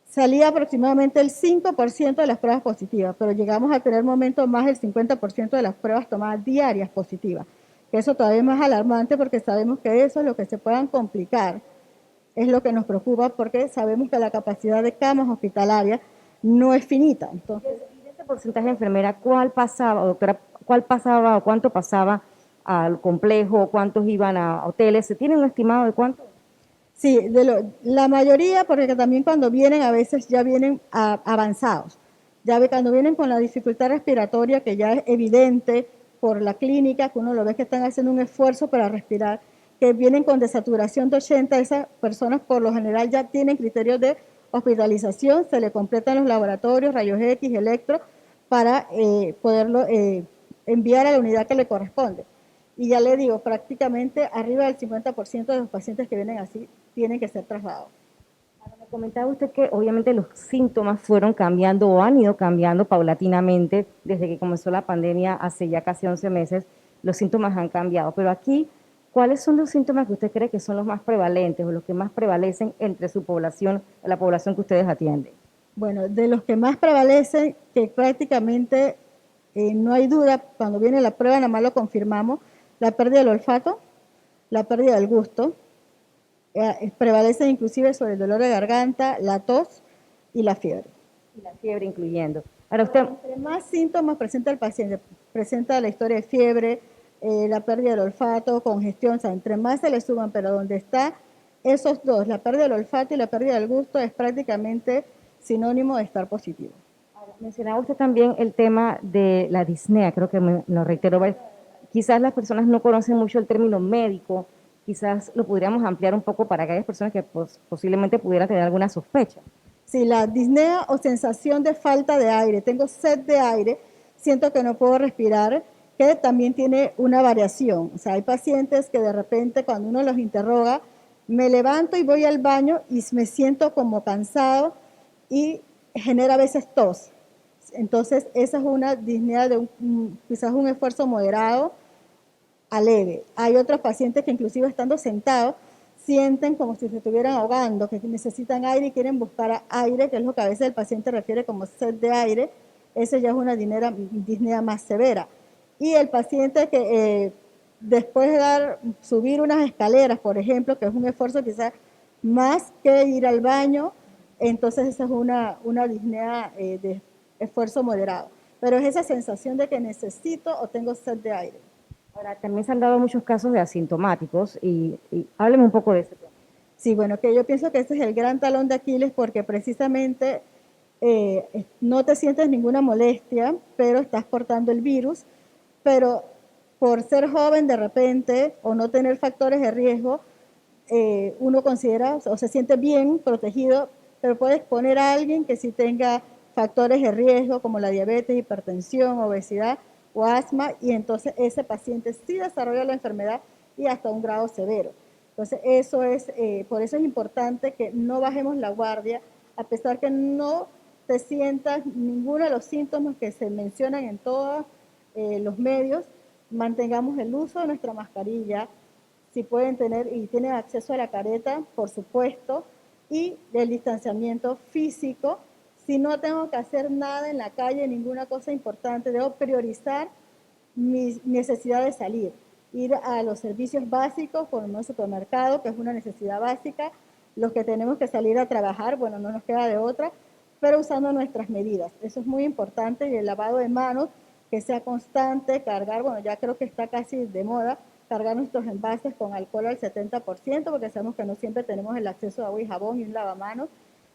salía aproximadamente el 5% de las pruebas positivas, pero llegamos a tener momentos más del 50% de las pruebas tomadas diarias positivas. Eso todavía es más alarmante porque sabemos que eso es lo que se puedan complicar. Es lo que nos preocupa porque sabemos que la capacidad de camas hospitalarias no es finita. Entonces, ¿y de ese porcentaje de enfermera, cuál pasaba, doctora, cuál pasaba o cuánto pasaba al complejo, cuántos iban a hoteles? ¿Se tiene un estimado de cuánto? Sí, la mayoría, porque también cuando vienen a veces ya vienen avanzados. Ya cuando vienen con la dificultad respiratoria que ya es evidente por la clínica, que uno lo ve que están haciendo un esfuerzo para respirar, que vienen con desaturación de 80, esas personas por lo general ya tienen criterios de hospitalización, se le completan los laboratorios, rayos X, electro, para poderlo enviar a la unidad que le corresponde. Y ya le digo, prácticamente arriba del 50% de los pacientes que vienen así tienen que ser trasladados. Ahora, me comentaba usted que obviamente los síntomas fueron cambiando o han ido cambiando paulatinamente desde que comenzó la pandemia hace ya casi 11 meses. Los síntomas han cambiado, pero aquí, ¿cuáles son los síntomas que usted cree que son los más prevalentes o los que más prevalecen entre su población, la población que ustedes atienden? Bueno, de los que más prevalecen, que prácticamente no hay duda, cuando viene la prueba nada más lo confirmamos, la pérdida del olfato, la pérdida del gusto, prevalecen inclusive sobre el dolor de garganta, la tos y la fiebre. Y la fiebre incluyendo. Ahora usted... Entre más síntomas presenta el paciente, presenta la historia de fiebre, la pérdida del olfato, congestión, o sea, entre más se le suman, pero donde está esos dos, la pérdida del olfato y la pérdida del gusto, es prácticamente sinónimo de estar positivo. Ahora, mencionaba usted también el tema de la disnea, creo que lo reiteró. Quizás las personas no conocen mucho el término médico, quizás lo podríamos ampliar un poco para aquellas personas que posiblemente pudieran tener alguna sospecha. Sí, la disnea o sensación de falta de aire, tengo sed de aire, siento que no puedo respirar, que también tiene una variación. O sea, hay pacientes que de repente cuando uno los interroga, me levanto y voy al baño y me siento como cansado y genera a veces tos. Entonces, esa es una disnea de quizás un esfuerzo moderado a leve. Hay otros pacientes que inclusive estando sentados sienten como si se estuvieran ahogando, que necesitan aire y quieren buscar aire, que es lo que a veces el paciente refiere como sed de aire. Esa ya es una disnea más severa. Y el paciente que después de subir unas escaleras, por ejemplo, que es un esfuerzo quizás más que ir al baño, entonces esa es una disnea de esfuerzo moderado. Pero es esa sensación de que necesito o tengo sed de aire. Ahora, también se han dado muchos casos de asintomáticos y hábleme un poco de ese tema. Sí, bueno, que yo pienso que ese es el gran talón de Aquiles porque precisamente no te sientes ninguna molestia, pero estás portando el virus, pero por ser joven de repente o no tener factores de riesgo, uno considera o se siente bien protegido, pero puede exponer a alguien que sí tenga factores de riesgo como la diabetes, hipertensión, obesidad o asma, y entonces ese paciente sí desarrolla la enfermedad y hasta un grado severo. Entonces por eso es importante que no bajemos la guardia, a pesar que no te sientas ninguno de los síntomas que se mencionan en todos los medios, mantengamos el uso de nuestra mascarilla, si pueden tener y tienen acceso a la careta, por supuesto, y el distanciamiento físico. Si no tengo que hacer nada en la calle, ninguna cosa importante, debo priorizar mi necesidad de salir, ir a los servicios básicos, por un supermercado, que es una necesidad básica, los que tenemos que salir a trabajar, bueno, no nos queda de otra, pero usando nuestras medidas. Eso es muy importante, y el lavado de manos, que sea constante, cargar, bueno, ya creo que está casi de moda, cargar nuestros envases con alcohol al 70%, porque sabemos que no siempre tenemos el acceso a agua y jabón y un lavamanos,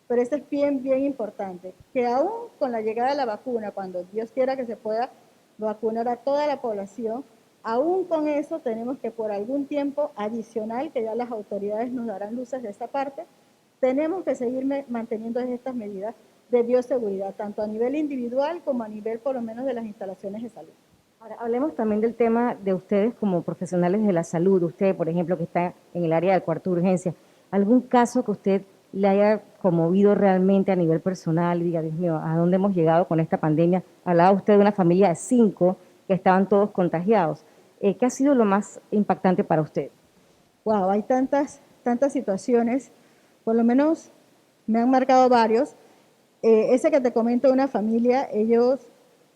pero eso es bien, bien importante, que aún con la llegada de la vacuna, cuando Dios quiera que se pueda vacunar a toda la población, aún con eso tenemos que por algún tiempo adicional, que ya las autoridades nos darán luces de esa parte, tenemos que seguir manteniendo estas medidas de bioseguridad, tanto a nivel individual como a nivel por lo menos de las instalaciones de salud. Ahora, hablemos también del tema de ustedes como profesionales de la salud. Usted, por ejemplo, que está en el área del cuarto de urgencia, ¿algún caso que usted le haya conmovido realmente a nivel personal y diga, Dios mío, ¿a dónde hemos llegado con esta pandemia? Hablaba usted de una familia de 5 que estaban todos contagiados. ¿Qué ha sido lo más impactante para usted? Wow, hay tantas situaciones, por lo menos me han marcado varios. Ese que te comento de una familia, ellos,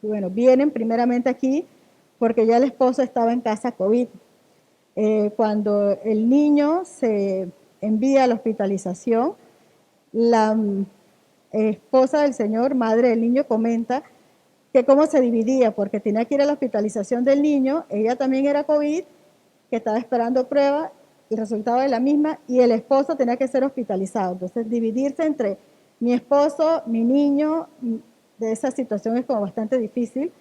bueno, vienen primeramente aquí porque ya el esposo estaba en casa COVID. Cuando el niño se envía a la hospitalización, la esposa del señor, madre del niño, comenta que cómo se dividía, porque tenía que ir a la hospitalización del niño, ella también era COVID, que estaba esperando prueba, el resultado de la misma, y el esposo tenía que ser hospitalizado. Entonces, dividirse entre mi esposo, mi niño, de esa situación es como bastante difícil.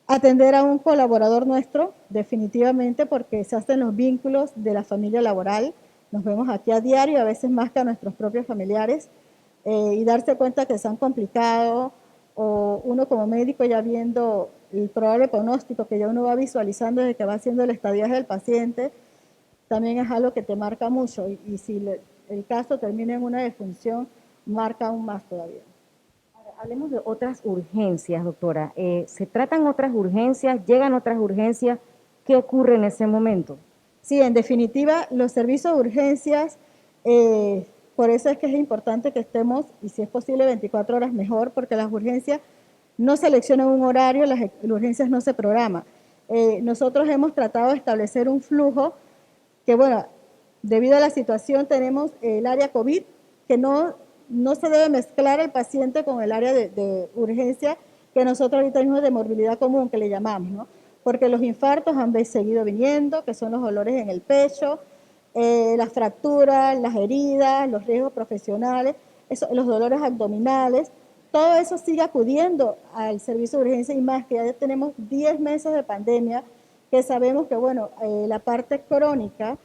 Atender a un colaborador nuestro, definitivamente, porque se hacen los vínculos de la familia laboral. Nos vemos aquí a diario, a veces más que a nuestros propios familiares, y darse cuenta que se han complicado, o uno como médico ya viendo el probable pronóstico que ya uno va visualizando desde que va haciendo el estadiaje del paciente, también es algo que te marca mucho, y si el caso termina en una defunción, marca aún más todavía. Ahora, hablemos de otras urgencias, doctora. ¿Se tratan otras urgencias? ¿Llegan otras urgencias? ¿Qué ocurre en ese momento? Sí, en definitiva, los servicios de urgencias, por eso es que es importante que estemos, y si es posible 24 horas mejor, porque las urgencias no seleccionan un horario, las urgencias no se programan. Nosotros hemos tratado de establecer un flujo que, bueno, debido a la situación tenemos el área COVID, que no se debe mezclar el paciente con el área de urgencia, que nosotros ahorita mismo de morbilidad común, que le llamamos, ¿no? Porque los infartos han seguido viniendo, que son los dolores en el pecho, las fracturas, las heridas, los riesgos profesionales, los dolores abdominales, todo eso sigue acudiendo al servicio de urgencia, y más que ya tenemos 10 meses de pandemia, que sabemos que, bueno, la parte crónica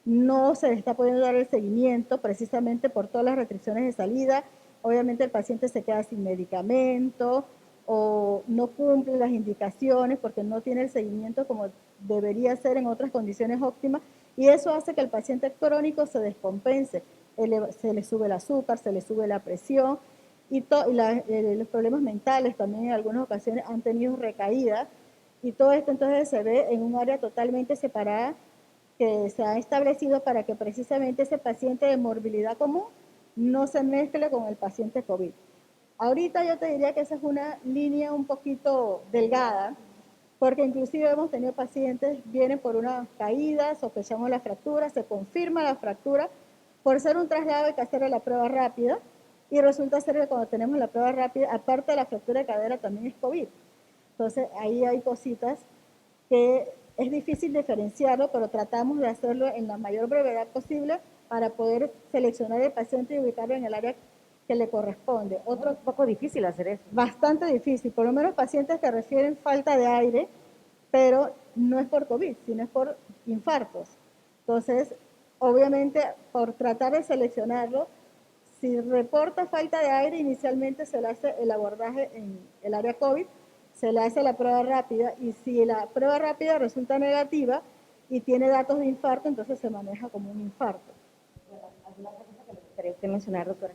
no se le está pudiendo dar el seguimiento precisamente por todas las restricciones de salida. Obviamente el paciente se queda sin medicamento o no cumple las indicaciones porque no tiene el seguimiento como debería ser en otras condiciones óptimas, y eso hace que el paciente crónico se descompense, se le sube el azúcar, se le sube la presión, y los problemas mentales también en algunas ocasiones han tenido recaídas, y todo esto entonces se ve en un área totalmente separada que se ha establecido para que precisamente ese paciente de morbilidad común no se mezcle con el paciente COVID. Ahorita yo te diría que esa es una línea un poquito delgada, porque inclusive hemos tenido pacientes, vienen por una caída, sospechamos la fractura, se confirma la fractura, por ser un traslado hay que hacerle la prueba rápida, y resulta ser que cuando tenemos la prueba rápida, aparte de la fractura de cadera, también es COVID. Entonces, ahí hay cositas que es difícil diferenciarlo, pero tratamos de hacerlo en la mayor brevedad posible para poder seleccionar el paciente y ubicarlo en el área que le corresponde. Otro un poco difícil hacer eso. Bastante difícil, por lo menos pacientes que refieren falta de aire, pero no es por COVID, sino es por infartos. Entonces, obviamente, por tratar de seleccionarlo, si reporta falta de aire, inicialmente se le hace el abordaje en el área COVID, se le hace la prueba rápida, y si la prueba rápida resulta negativa y tiene datos de infarto, entonces se maneja como un infarto. ¿Alguna otra cosa que le gustaría usted mencionar, doctora?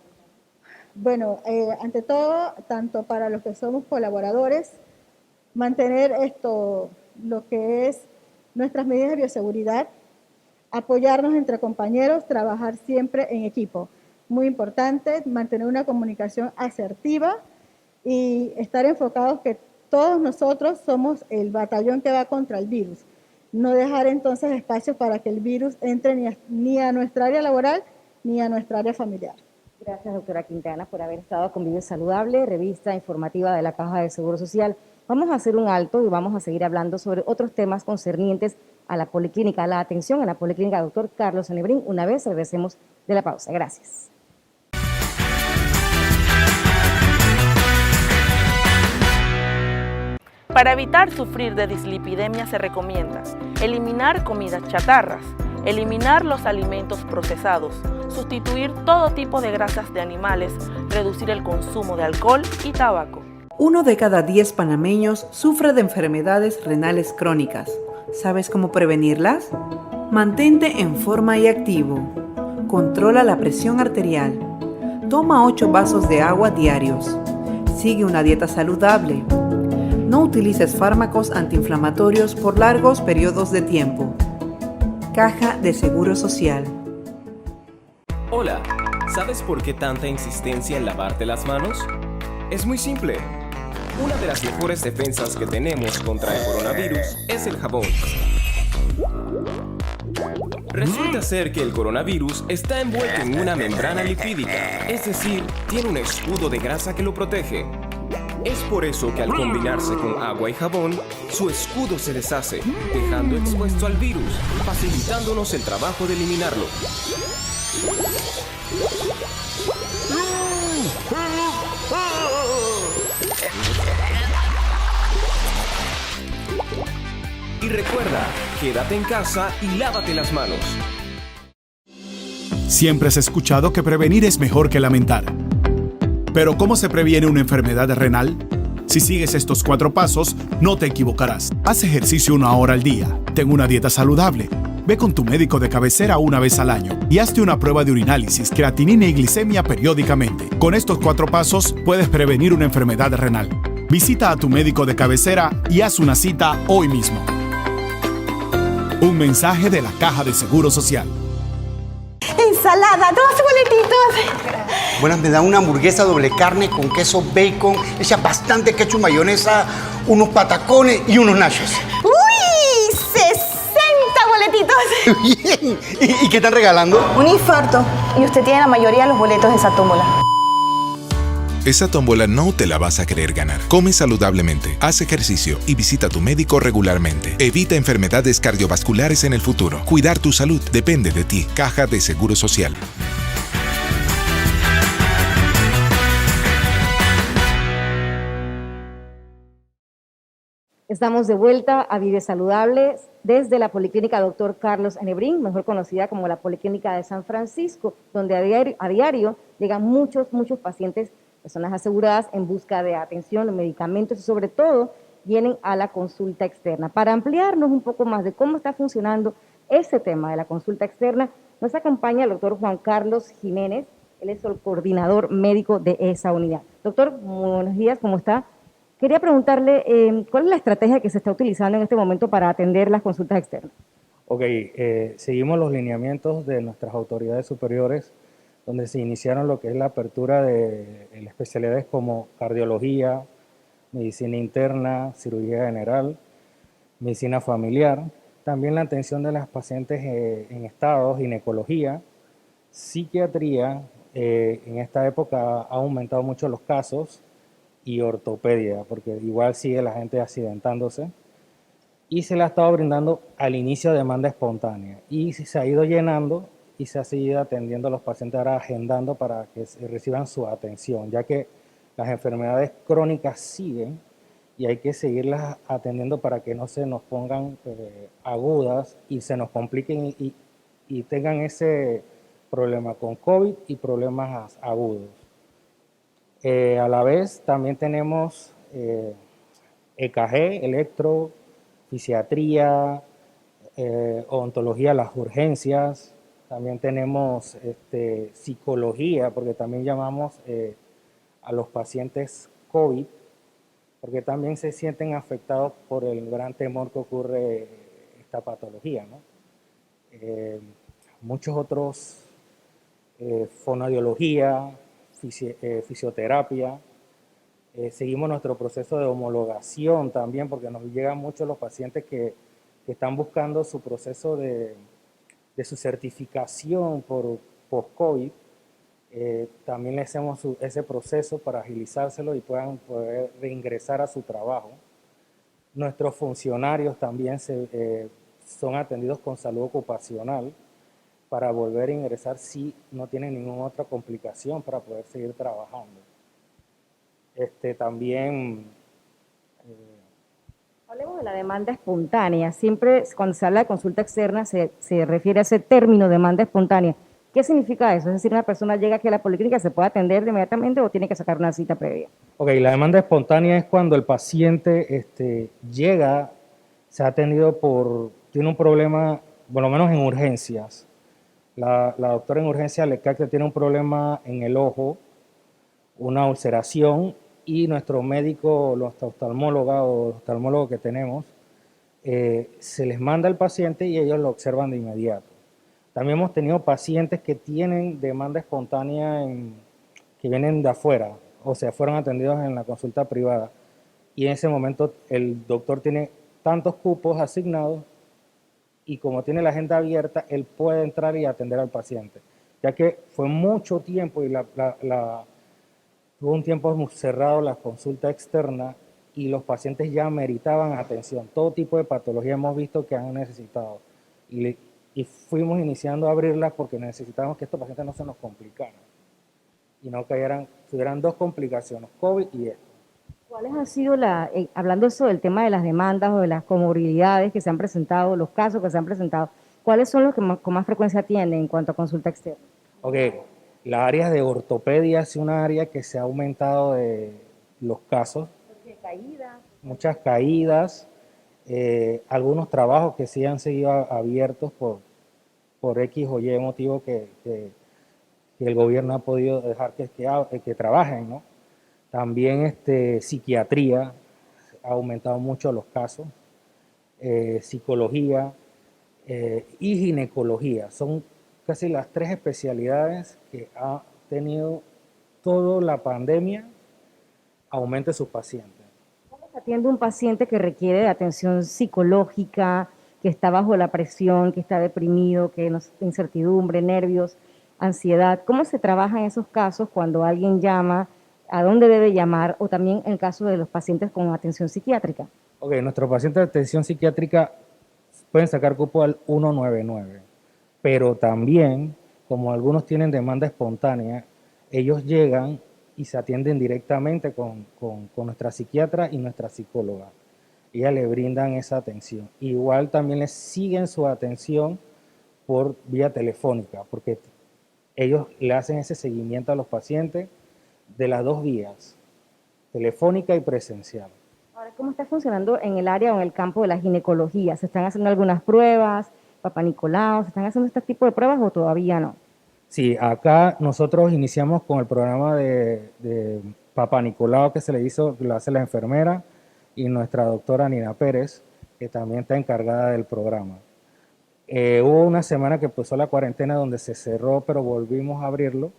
Bueno, ante todo, tanto para los que somos colaboradores, mantener lo que es nuestras medidas de bioseguridad, apoyarnos entre compañeros, trabajar siempre en equipo. Muy importante, mantener una comunicación asertiva y estar enfocados que todos nosotros somos el batallón que va contra el virus. No dejar entonces espacios para que el virus entre ni a nuestra área laboral ni a nuestra área familiar. Gracias, doctora Quintana, por haber estado con Vive Saludable, revista informativa de la Caja de Seguro Social. Vamos a hacer un alto y vamos a seguir hablando sobre otros temas concernientes a la Policlínica, a la atención en la Policlínica Dr. Carlos Enebrín, una vez regresemos de la pausa. Gracias. Para evitar sufrir de dislipidemia se recomienda eliminar comidas chatarras, eliminar los alimentos procesados, sustituir todo tipo de grasas de animales, reducir el consumo de alcohol y tabaco. 1 de cada 10 panameños sufre de enfermedades renales crónicas. ¿Sabes cómo prevenirlas? Mantente en forma y activo. Controla la presión arterial. Toma 8 vasos de agua diarios. Sigue una dieta saludable. No utilices fármacos antiinflamatorios por largos periodos de tiempo. Caja de Seguro Social. Hola, ¿sabes por qué tanta insistencia en lavarte las manos? Es muy simple. Una de las mejores defensas que tenemos contra el coronavirus es el jabón. Resulta ser que el coronavirus está envuelto en una membrana lipídica, es decir, tiene un escudo de grasa que lo protege. Es por eso que al combinarse con agua y jabón, su escudo se deshace, dejando expuesto al virus, facilitándonos el trabajo de eliminarlo. Y recuerda, quédate en casa y lávate las manos. Siempre has escuchado que prevenir es mejor que lamentar. Pero ¿cómo se previene una enfermedad renal? Si sigues estos 4 pasos, no te equivocarás. Haz ejercicio 1 hora al día. Ten una dieta saludable. Ve con tu médico de cabecera 1 vez al año y hazte una prueba de urinálisis, creatinina y glicemia periódicamente. Con estos 4 pasos puedes prevenir una enfermedad renal. Visita a tu médico de cabecera y haz una cita hoy mismo. Un mensaje de la Caja de Seguro Social. Ensalada, 2 boletitos. Buenas, me da una hamburguesa doble carne con queso bacon, echa bastante ketchup, mayonesa, unos patacones y unos nachos. ¡Uy! 60 boletitos. Bien. ¿Y qué están regalando? Un infarto. Y usted tiene la mayoría de los boletos de esa tómbola. Esa tómbola no te la vas a querer ganar. Come saludablemente, haz ejercicio y visita a tu médico regularmente. Evita enfermedades cardiovasculares en el futuro. Cuidar tu salud depende de ti. Caja de Seguro Social. Estamos de vuelta a Vive Saludable desde la Policlínica Dr. Carlos Enebrín, mejor conocida como la Policlínica de San Francisco, donde a diario llegan muchos pacientes, personas aseguradas en busca de atención, medicamentos y sobre todo vienen a la consulta externa. Para ampliarnos un poco más de cómo está funcionando ese tema de la consulta externa, nos acompaña el doctor Juan Carlos Jiménez, él es el coordinador médico de esa unidad. Doctor, muy buenos días, ¿cómo está? Quería preguntarle, ¿cuál es la estrategia que se está utilizando en este momento para atender las consultas externas? Ok, seguimos los lineamientos de nuestras autoridades superiores, donde se iniciaron lo que es la apertura de especialidades como cardiología, medicina interna, cirugía general, medicina familiar, también la atención de las pacientes en estado, ginecología, psiquiatría, en esta época ha aumentado mucho los casos, y ortopedia, porque igual sigue la gente accidentándose, y se le ha estado brindando al inicio demanda espontánea, y se ha ido llenando y se ha seguido atendiendo a los pacientes, ahora agendando para que reciban su atención, ya que las enfermedades crónicas siguen y hay que seguirlas atendiendo para que no se nos pongan agudas y se nos compliquen y tengan ese problema con COVID y problemas agudos. A la vez también tenemos EKG, electro, fisiatría, odontología, las urgencias. También tenemos psicología, porque también llamamos a los pacientes COVID, porque también se sienten afectados por el gran temor que ocurre esta patología, ¿no? Muchos otros, fonoaudiología, fisioterapia. Seguimos nuestro proceso de homologación también, porque nos llegan muchos los pacientes que están buscando su proceso de su certificación por post-COVID. También le hacemos ese proceso para agilizárselo y puedan poder reingresar a su trabajo. Nuestros funcionarios también son atendidos con salud ocupacional para volver a ingresar si no tienen ninguna otra complicación para poder seguir trabajando. También... Hablemos de la demanda espontánea. Siempre cuando se habla de consulta externa se refiere a ese término, demanda espontánea. ¿Qué significa eso? Es decir, una persona llega aquí a la policlínica, ¿se puede atender inmediatamente o tiene que sacar una cita previa? Ok, la demanda espontánea es cuando el paciente llega, se ha atendido tiene un problema, por lo menos en urgencias. La doctora en urgencia le capta que tiene un problema en el ojo, una ulceración, y nuestro médico, nuestra oftalmóloga o oftalmólogo que tenemos, se les manda al paciente y ellos lo observan de inmediato. También hemos tenido pacientes que tienen demanda espontánea que vienen de afuera, o sea, fueron atendidos en la consulta privada, y en ese momento el doctor tiene tantos cupos asignados y como tiene la agenda abierta, él puede entrar y atender al paciente, ya que fue mucho tiempo y tuvo un tiempo cerrado la consulta externa y los pacientes ya meritaban atención. Todo tipo de patología hemos visto que han necesitado. Y fuimos iniciando a abrirlas porque necesitábamos que estos pacientes no se nos complicaran y no tuvieran dos complicaciones, COVID y esto. ¿Cuáles han sido, hablando eso del tema de las demandas o de las comorbilidades que se han presentado, los casos que se han presentado, cuáles son los que con más frecuencia tienen en cuanto a consulta externa? Ok. La área de ortopedia es una área que se ha aumentado de los casos. Muchas caídas, algunos trabajos que sí han seguido abiertos por X o Y motivo que el gobierno ha podido dejar que trabajen, ¿no? También psiquiatría, ha aumentado mucho los casos, psicología y ginecología. Son casi las tres especialidades que ha tenido toda la pandemia, aumento de sus pacientes. ¿Cómo se atiende un paciente que requiere de atención psicológica, que está bajo la presión, que está deprimido, que no incertidumbre, nervios, ansiedad? ¿Cómo se trabaja en esos casos cuando alguien llama? ¿A dónde debe llamar? O también en el caso de los pacientes con atención psiquiátrica. Ok, nuestros pacientes de atención psiquiátrica pueden sacar cupo al 199. Pero también, como algunos tienen demanda espontánea, ellos llegan y se atienden directamente con nuestra psiquiatra y nuestra psicóloga. Ellas le brindan esa atención. Igual también les siguen su atención por vía telefónica, porque ellos le hacen ese seguimiento a los pacientes de las dos vías, telefónica y presencial. Ahora, ¿cómo está funcionando en el área o en el campo de la ginecología? ¿Se están haciendo algunas pruebas? Papá Nicolau, ¿se están haciendo este tipo de pruebas o todavía no? Sí, acá nosotros iniciamos con el programa de Papá Nicolau que lo hace la enfermera y nuestra doctora Nina Pérez, que también está encargada del programa. Hubo una semana que empezó la cuarentena donde se cerró, pero volvimos a abrirlo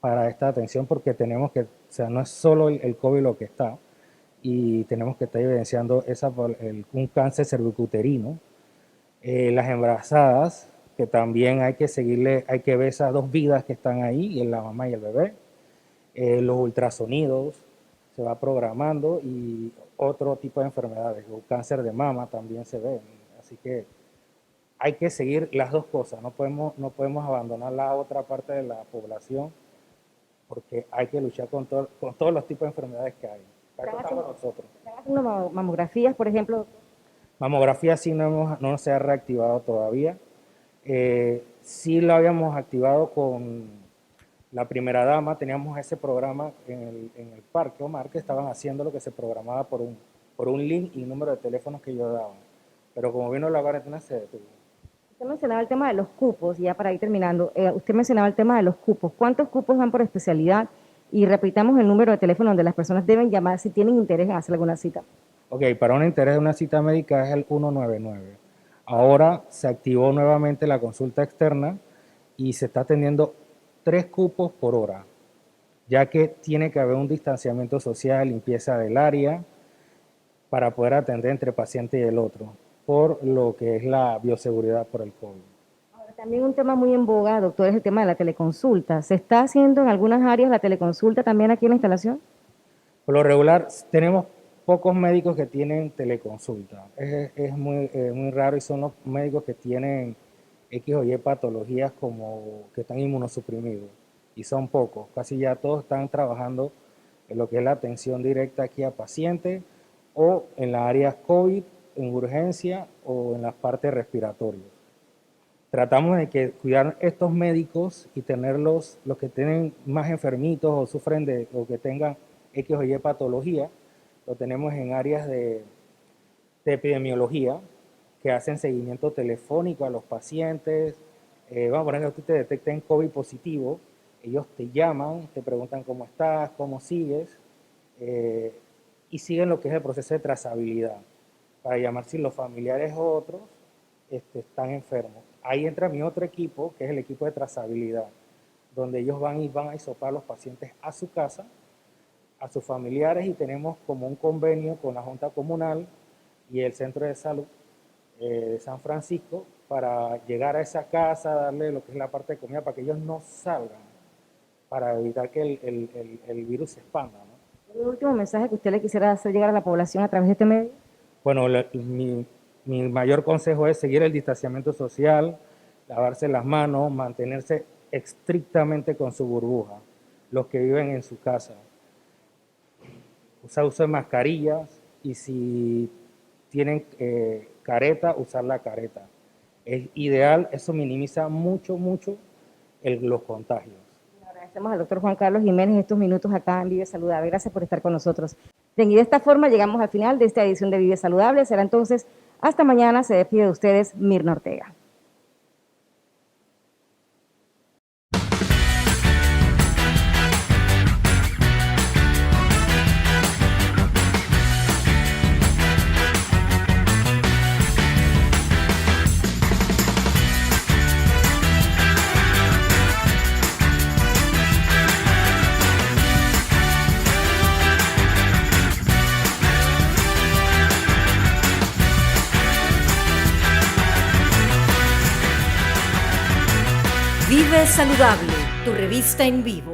para esta atención porque tenemos que, o sea, no es solo el COVID lo que está, y tenemos que estar evidenciando un cáncer cervicuterino. Las embarazadas, que también hay que seguirle, hay que ver esas dos vidas que están ahí, la mamá y el bebé. Los ultrasonidos se va programando y otro tipo de enfermedades, el cáncer de mama también se ve. Así que hay que seguir las dos cosas, no podemos abandonar la otra parte de la población porque hay que luchar con todos los tipos de enfermedades que hay. Para eso estamos nosotros. ¿Están haciendo mamografías, por ejemplo? Mamografía sí no se ha reactivado todavía. Sí lo habíamos activado con la primera dama, teníamos ese programa en el Parque Omar, que estaban haciendo lo que se programaba por un link y número de teléfonos que ellos daban. Pero como vino la cuarentena se detuvo. Usted mencionaba el tema de los cupos, ya para ir terminando, usted mencionaba el tema de los cupos. ¿Cuántos cupos dan por especialidad? Y repitamos el número de teléfono donde las personas deben llamar si tienen interés en hacer alguna cita. Ok, para un interés de una cita médica es el 199. Ahora se activó nuevamente la consulta externa y se está atendiendo 3 cupos por hora, ya que tiene que haber un distanciamiento social, limpieza del área, para poder atender entre paciente y el otro, por lo que es la bioseguridad por el COVID. Ahora, también un tema muy en boga, doctor, es el tema de la teleconsulta. ¿Se está haciendo en algunas áreas la teleconsulta también aquí en la instalación? Por lo regular, tenemos pocos médicos que tienen teleconsulta. Es muy raro y son los médicos que tienen X o Y patologías como que están inmunosuprimidos. Y son pocos. Casi ya todos están trabajando en lo que es la atención directa aquí a pacientes o en las áreas COVID, en urgencia o en las partes respiratorias. Tratamos de cuidar estos médicos y tenerlos, los que tienen más enfermitos o sufren o que tengan X o Y patología, lo tenemos en áreas de epidemiología, que hacen seguimiento telefónico a los pacientes. Vamos a poner que usted te detecten COVID positivo, ellos te llaman, te preguntan cómo estás, cómo sigues, y siguen lo que es el proceso de trazabilidad, para llamar si los familiares o otros están enfermos. Ahí entra mi otro equipo, que es el equipo de trazabilidad, donde ellos van a hisopar a los pacientes a su casa, a sus familiares, y tenemos como un convenio con la Junta Comunal y el Centro de Salud de San Francisco para llegar a esa casa, darle lo que es la parte de comida para que ellos no salgan, para evitar que el virus se expanda, ¿no? ¿Un último mensaje que usted le quisiera hacer llegar a la población a través de este medio? Bueno, mi mayor consejo es seguir el distanciamiento social, lavarse las manos, mantenerse estrictamente con su burbuja, los que viven en su casa. Usen mascarillas y si tienen careta, usar la careta. Es ideal, eso minimiza mucho los contagios. Le agradecemos al doctor Juan Carlos Jiménez estos minutos acá en Vive Saludable. Gracias por estar con nosotros. Bien, y de esta forma llegamos al final de esta edición de Vive Saludable. Será entonces hasta mañana. Se despide de ustedes Mirna Ortega. Vive Saludable, tu revista en vivo.